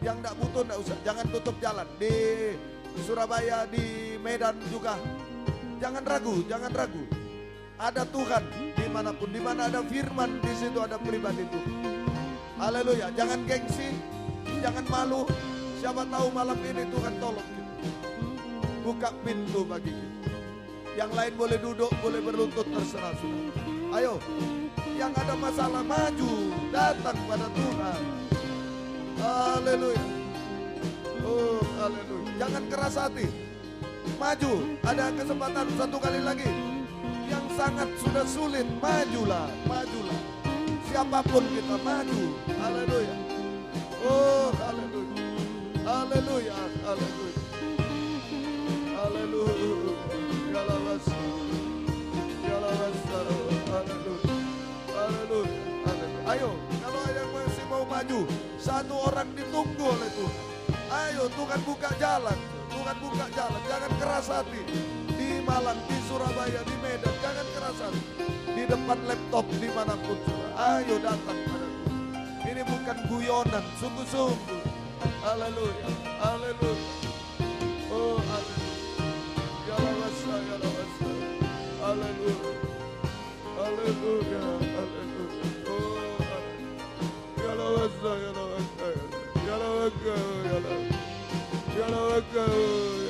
Yang enggak butuh enggak usah. Jangan tutup jalan. Di Surabaya, di Medan juga. Jangan ragu, jangan ragu. Ada Tuhan dimanapun. Dimana ada firman, di situ ada pribadi Tuhan. Haleluya. Jangan gengsi, jangan malu. Siapa tahu malam ini Tuhan tolong kita. Buka pintu bagi kita. Yang lain boleh duduk, boleh berlutut, terserah sudah. Ayo, yang ada masalah maju, datang pada Tuhan. Haleluya. Oh, haleluya. Jangan keras hati. Maju, ada kesempatan satu kali lagi. Yang sangat sudah sulit, majulah, majulah. Siapapun kita maju. Haleluya. Oh, haleluya. Haleluya, haleluya. Haleluya. Galawasa. Galawasa. Haleluya. Haleluya. Haleluya. Ayo, kalau yang masih mau maju, satu orang ditunggu oleh Tuhan. Ayo, Tuhan buka jalan. Tuhan buka jalan. Jangan keras hati. Di Malang, di Surabaya, di Medan, jangan keras hati. Di depan laptop, dimanapun. Ayo datang pada Tuhan. Ini bukan guyonan, sungguh-sungguh. Haleluya, haleluya. Oh, haleluya. Yalawasa, yalawasa. Haleluya. Haleluya, haleluya. Oh, haleluya. Yalawasa, yalawasa. Yalawaka, yalawaka. Yalawaka,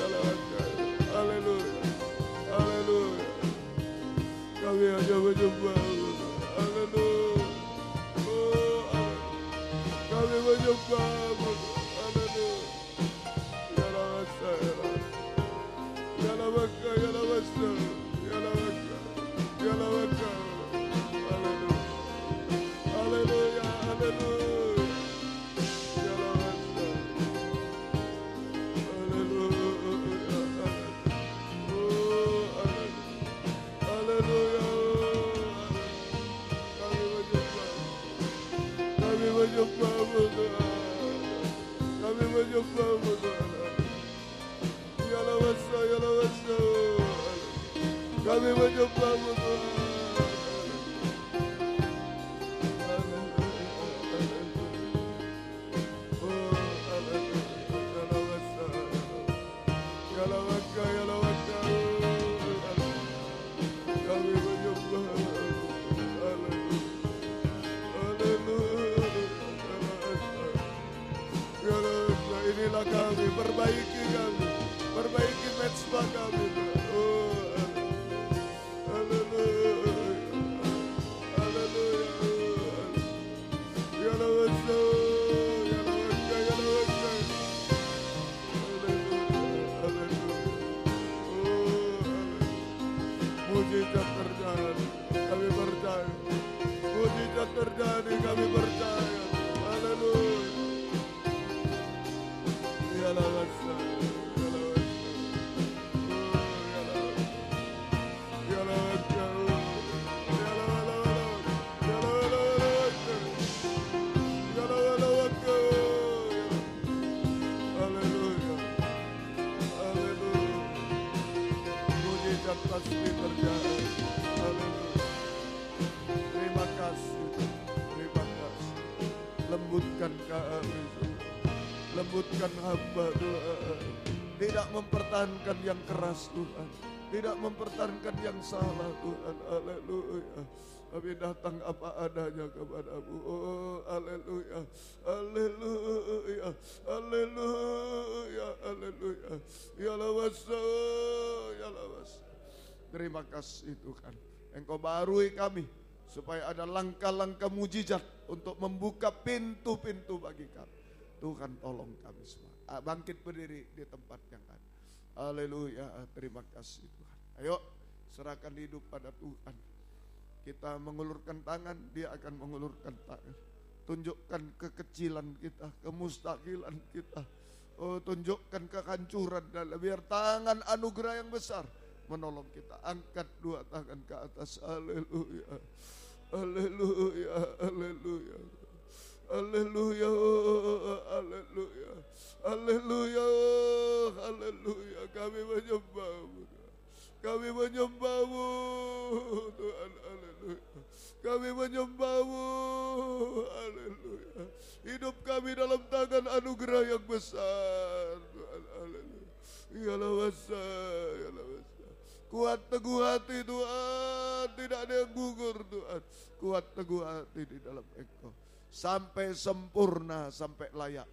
yalawaka. Haleluya. Haleluya. Kami hanya menyembah. Haleluya. Oh, haleluya. Kami menyembah. Kami menyembahmu Tuhan. terjadi, kami percaya. Haleluya. Ya Allah, pasti terjadi. Haleluya. Terima kasih, terima kasih. Lembutkan kami, lembutkan hamba Tuhan. Tidak mempertahankan yang keras Tuhan, tidak mempertahankan yang salah Tuhan. Haleluya. Kami datang apa adanya kepadamu. Oh, haleluya, haleluya, haleluya, haleluya. Ya lawasa, ya lawasa. Terima kasih Tuhan, Engkau barui kami supaya ada langkah-langkah mujizat untuk membuka pintu-pintu bagi kami. Tuhan tolong kami semua. Bangkit berdiri di tempat yang ada. Haleluya, terima kasih Tuhan. Ayo serahkan hidup pada Tuhan. Kita mengulurkan tangan, Dia akan mengulurkan tangan. Tunjukkan kekecilan kita, kemustahilan kita. Oh, tunjukkan kehancuran dan biar tangan anugerah yang besar menolong kita. Angkat dua tangan ke atas. Haleluya, haleluya, haleluya, haleluya, haleluya, haleluya, haleluya. Kami menyembah-Mu, kami menyembah-Mu Tuhan. Haleluya, kami menyembah-Mu. Haleluya. Hidup kami dalam tangan anugerah yang besar Tuhan. Haleluya. Ya lawasa, ya lawasa. Kuat teguh hati Tuhan, tidak ada yang gugur Tuhan. Kuat teguh hati di dalam Engkau. Sampai sempurna, sampai layak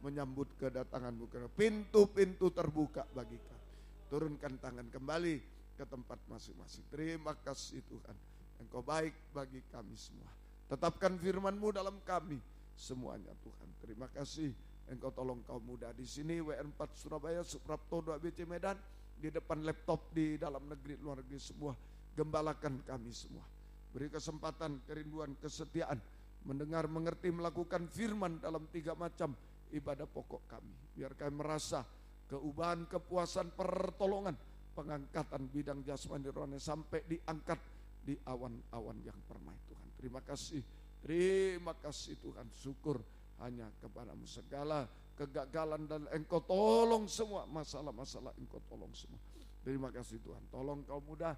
menyambut kedatangan-Mu. Pintu-pintu terbuka bagi kami. Turunkan tangan kembali ke tempat masing-masing. Terima kasih Tuhan. Engkau baik bagi kami semua. Tetapkan firman-Mu dalam kami semuanya Tuhan. Terima kasih. Engkau tolong kaum muda di sini, WN4 Surabaya, Suprapto 2 BC Medan, di depan laptop, di dalam negeri, luar negeri semua. Gembalakan kami semua. Beri kesempatan, kerinduan, kesetiaan, mendengar, mengerti, melakukan firman dalam 3 macam ibadah pokok kami. Biar kami merasa keubahan, kepuasan, pertolongan, pengangkatan bidang jasmani rohani sampai diangkat di awan-awan yang permai Tuhan. Terima kasih Tuhan. Syukur hanya kepadamu. Segala kegagalan dan Engkau tolong semua, masalah-masalah Engkau tolong semua. Terima kasih Tuhan. Tolong kaum muda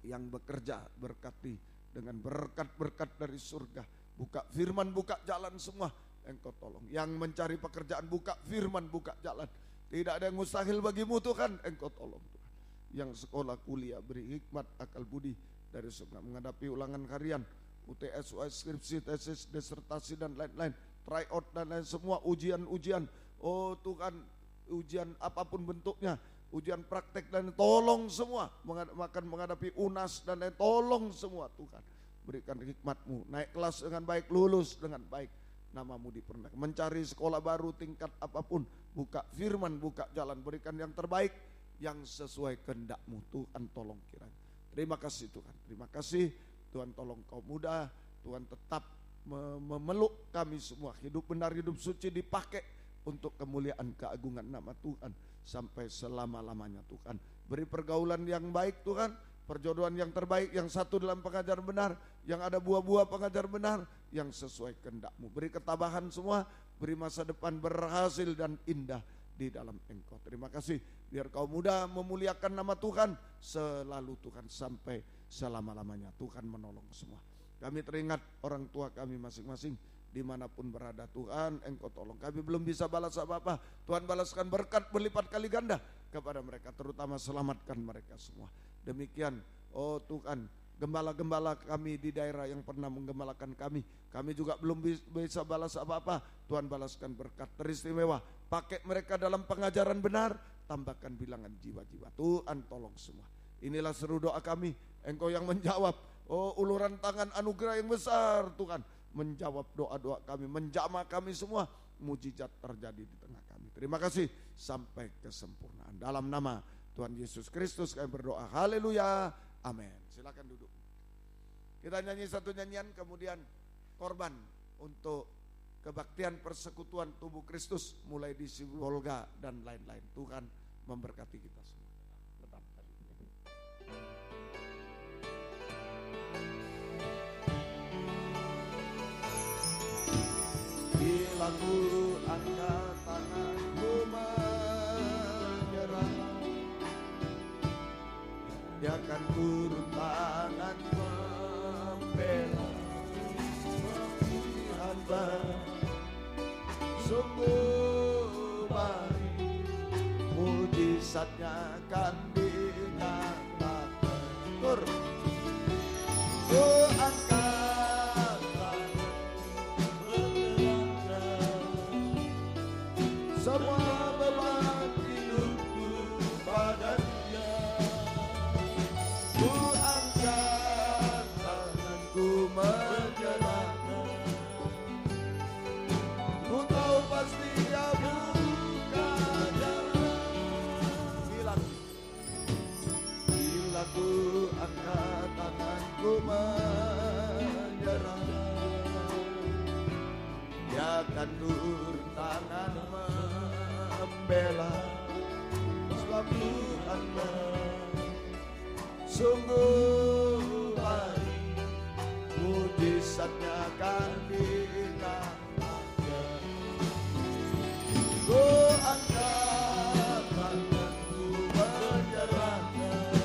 yang bekerja, berkati dengan berkat-berkat dari surga. Buka firman, buka jalan semua, Engkau tolong. Yang mencari pekerjaan, buka firman, buka jalan. Tidak ada yang mustahil bagimu Tuhan, Engkau tolong Tuhan. Yang sekolah kuliah, beri hikmat, akal budi dari surga menghadapi ulangan harian, UTS, skripsi, tesis, disertasi dan lain-lain, tryout dan lain semua, ujian-ujian. Oh Tuhan, ujian apapun bentuknya, ujian praktek dan tolong semua, menghadapi UNAS dan lain, tolong semua Tuhan. Berikan hikmat-Mu, naik kelas dengan baik, lulus dengan baik, nama-Mu dipermuliakan. Mencari sekolah baru tingkat apapun, buka firman, buka jalan, berikan yang terbaik, yang sesuai kehendak-Mu Tuhan, tolong kiranya. Terima kasih Tuhan, terima kasih Tuhan. Tolong kaum muda, Tuhan tetap memeluk kami semua, hidup benar, hidup suci dipakai untuk kemuliaan keagungan nama Tuhan sampai selama-lamanya Tuhan. Beri pergaulan yang baik Tuhan, perjodohan yang terbaik, yang satu dalam pengajar benar, yang ada buah-buah pengajar benar, yang sesuai kehendak-Mu. Beri ketabahan semua, beri masa depan berhasil dan indah di dalam Engkau. Terima kasih, biar kaum muda memuliakan nama Tuhan selalu Tuhan sampai selama-lamanya. Tuhan menolong semua. Kami teringat orang tua kami masing-masing dimanapun berada Tuhan, Engkau tolong. Kami belum bisa balas apa-apa, Tuhan balaskan berkat berlipat kali ganda kepada mereka, terutama selamatkan mereka semua. Demikian, oh Tuhan, gembala-gembala kami di daerah yang pernah menggembalakan kami juga belum bisa balas apa-apa. Tuhan balaskan berkat teristimewa, pakai mereka dalam pengajaran benar, tambahkan bilangan jiwa-jiwa. Tuhan tolong semua. Inilah seru doa kami, Engkau yang menjawab. Oh uluran tangan anugerah yang besar Tuhan, menjawab doa-doa kami, menjamah kami semua, mujizat terjadi di tengah kami. Terima kasih sampai kesempurnaan. Dalam nama Tuhan Yesus Kristus kami berdoa. Haleluya, amin. Silakan duduk. Kita nyanyi satu nyanyian, kemudian korban untuk kebaktian persekutuan tubuh Kristus mulai di Sibolga dan lain-lain. Tuhan memberkati kita semua. Tetap tadi. Bila ku angkat tanganku menyerah, Dia akan turun tangan membela hamba. Sungguh baik, mujizatnya akan dinyatakan. Ku angkat semua beban hidupku pada Dia. Ku angkat tanganku menyerahkan. Ku tahu pasti Dia buka jalan. Bila ku angkat tanganku menyerah, Dia akan turun tangan membela. Sebab Tuhan sungguh baik, mujizatnya akan dinyatakan. Ku angkat tanganku menyerahkan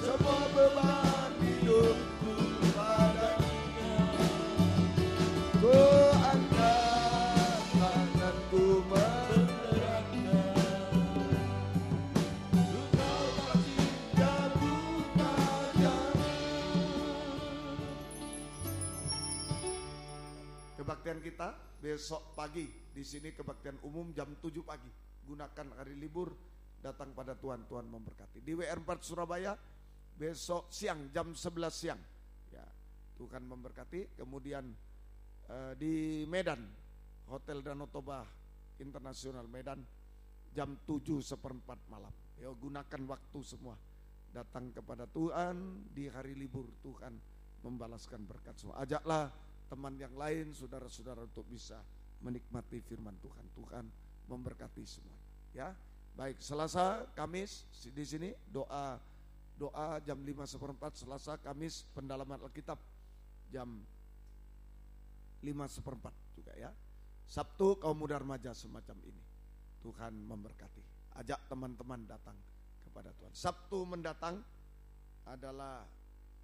semua beban hidupku pada Dia. Ku angkat tanganku menyerahkan. Ku tahu pasti Dia buka jalan. Kebaktian kita besok pagi di sini, kebaktian umum jam 7 pagi. Gunakan hari libur, datang pada Tuhan, Tuhan memberkati. Di WR4 Surabaya besok siang jam 11 siang. Ya, Tuhan memberkati. Kemudian di Medan, Hotel Danau Toba Internasional Medan jam 7:15 malam. Ya, gunakan waktu semua. Datang kepada Tuhan di hari libur, Tuhan membalaskan berkat semua. Ajaklah teman yang lain, saudara-saudara untuk bisa menikmati firman Tuhan. Tuhan memberkati semuanya. Ya, baik. Selasa, Kamis di sini doa jam 5:15. Selasa, Kamis pendalaman Alkitab jam 5:15 juga ya. Sabtu kaum muda remaja semacam ini. Tuhan memberkati. Ajak teman-teman datang kepada Tuhan. Sabtu mendatang adalah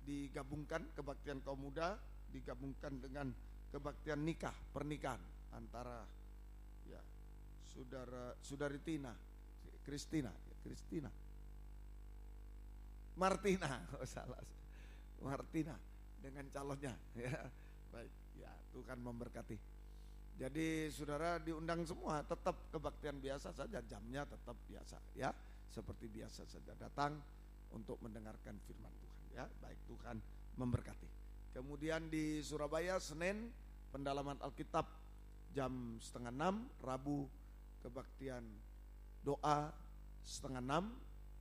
digabungkan kebaktian kaum muda, digabungkan dengan kebaktian nikah, pernikahan antara ya saudari Kristina Martina, Martina dengan calonnya ya. Baik, ya Tuhan memberkati. Jadi saudara diundang semua, tetap kebaktian biasa saja, jamnya tetap biasa ya, seperti biasa saja datang untuk mendengarkan firman Tuhan ya. Baik, Tuhan memberkati. Kemudian di Surabaya Senin pendalaman Alkitab jam 5:30, Rabu kebaktian doa 5:30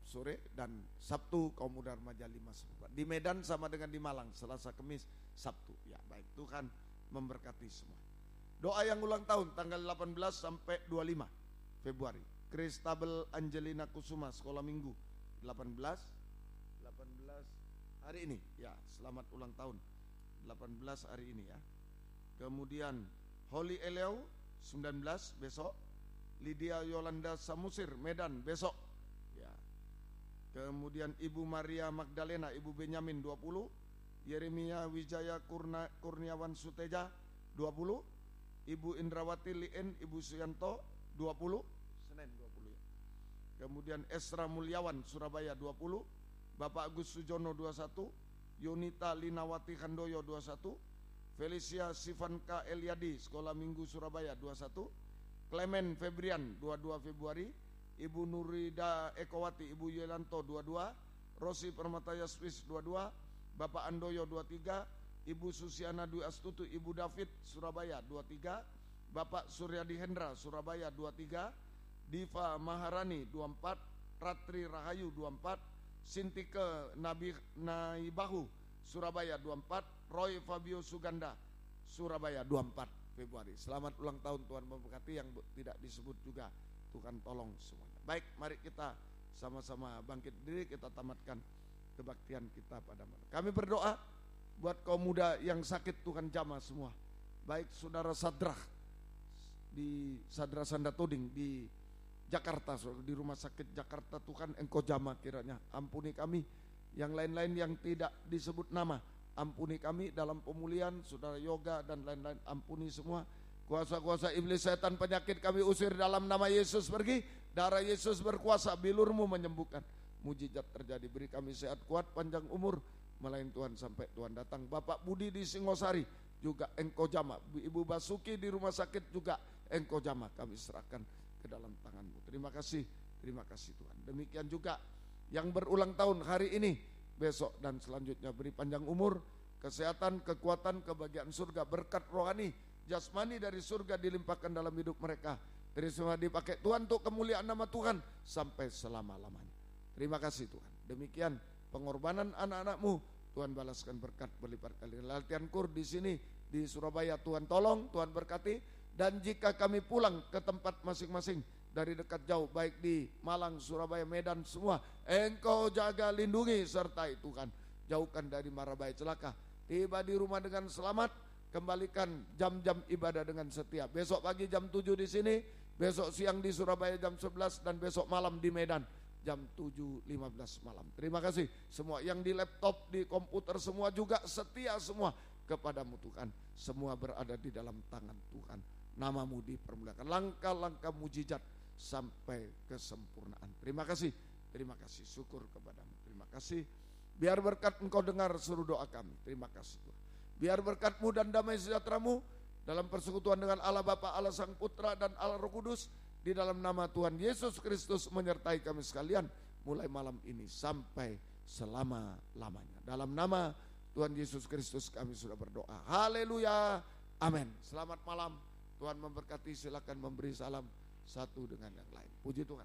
sore, dan Sabtu kaum muda remaja 5:15. Di Medan sama dengan di Malang, Selasa, Kamis, Sabtu. Ya, baik, Tuhan memberkati semua. Doa yang ulang tahun tanggal 18 sampai 25 Februari. Kristabel Angelina Kusuma, sekolah minggu 18 hari ini. Ya, selamat ulang tahun. 18 hari ini ya. Kemudian Holy Eleo 19 besok. Lydia Yolanda Samusir Medan besok. Ya. Kemudian Ibu Maria Magdalena, Ibu Benyamin 20. Yeremia Wijaya Kurniawan Suteja 20. Ibu Indrawati Lien, Ibu Suyanto 20. Senin 20 ya. Kemudian Esra Mulyawan Surabaya 20. Bapak Agus Sujono 21. Yunita Linawati Handoyo 21. Felicia Sivanka Eliadi Sekolah Minggu Surabaya 21. Clement Febrian 22 Februari. Ibu Nurida Ekowati, Ibu Yelanto 22. Rosi Permataya Swiss 22. Bapak Andoyo 23. Ibu Susiana Dwi Astutu, Ibu David Surabaya 23. Bapak Suryadi Hendra Surabaya 23. Diva Maharani 24. Ratri Rahayu 24. Sintike Naibahu Surabaya 24. Roy Fabio Suganda, Surabaya 24 Februari. Selamat ulang tahun, Tuhan memberkati. Yang tidak disebut juga Tuhan tolong semuanya. Baik, mari kita sama-sama bangkit diri, kita tamatkan kebaktian kita pada malam. Kami berdoa buat kaum muda yang sakit, Tuhan jamah semua. Baik saudara Sadrah di Sadra Sandatuding di Jakarta, di rumah sakit Jakarta, Tuhan Engkau jamah kiranya. Ampuni kami, yang lain-lain yang tidak disebut nama, ampuni kami dalam pemulihan, saudara Yoga dan lain-lain, ampuni semua. Kuasa-kuasa iblis, setan, penyakit kami usir dalam nama Yesus pergi. Darah Yesus berkuasa, bilur-Mu menyembuhkan. Mujizat terjadi, beri kami sehat kuat, panjang umur, melain Tuhan sampai Tuhan datang. Bapak Budi di Singosari juga Engkau jamah. Ibu Basuki di rumah sakit juga Engkau jamah. Kami serahkan ke dalam tangan-Mu. Terima kasih Tuhan. Demikian juga yang berulang tahun hari ini, besok dan selanjutnya, beri panjang umur, kesehatan, kekuatan, kebahagiaan surga, berkat rohani, jasmani dari surga dilimpahkan dalam hidup mereka. Dari semua dipakai Tuhan untuk kemuliaan nama Tuhan sampai selama-lamanya. Terima kasih Tuhan. Demikian pengorbanan anak-anak-Mu, Tuhan balaskan berkat berlipat kali. Latihan kur di sini di Surabaya, Tuhan tolong, Tuhan berkati. Dan jika kami pulang ke tempat masing-masing dari dekat jauh, baik di Malang, Surabaya, Medan, semua, Engkau jaga, lindungi, sertai Tuhan. Jauhkan dari mara bahaya celaka. Tiba di rumah dengan selamat, kembalikan jam-jam ibadah dengan setia. Besok pagi jam 7 di sini, besok siang di Surabaya jam 11, dan besok malam di Medan jam 7.15 malam. Terima kasih semua yang di laptop, di komputer, semua juga setia semua kepadamu Tuhan. Semua berada di dalam tangan Tuhan. Nama-Mu dipermuliakan, langkah-langkah mujizat sampai kesempurnaan. Terima kasih, syukur kepadamu. Terima kasih, biar berkat Engkau dengar seluruh doa kami. Terima kasih Tuhan. Biar berkat-Mu dan damai sejahtera-Mu dalam persekutuan dengan Allah Bapa, Allah Sang Putra, dan Allah Roh Kudus, di dalam nama Tuhan Yesus Kristus menyertai kami sekalian, mulai malam ini sampai selama-lamanya. Dalam nama Tuhan Yesus Kristus kami sudah berdoa. Haleluya, amin. Selamat malam. Tuhan memberkati, silakan memberi salam satu dengan yang lain. Puji Tuhan.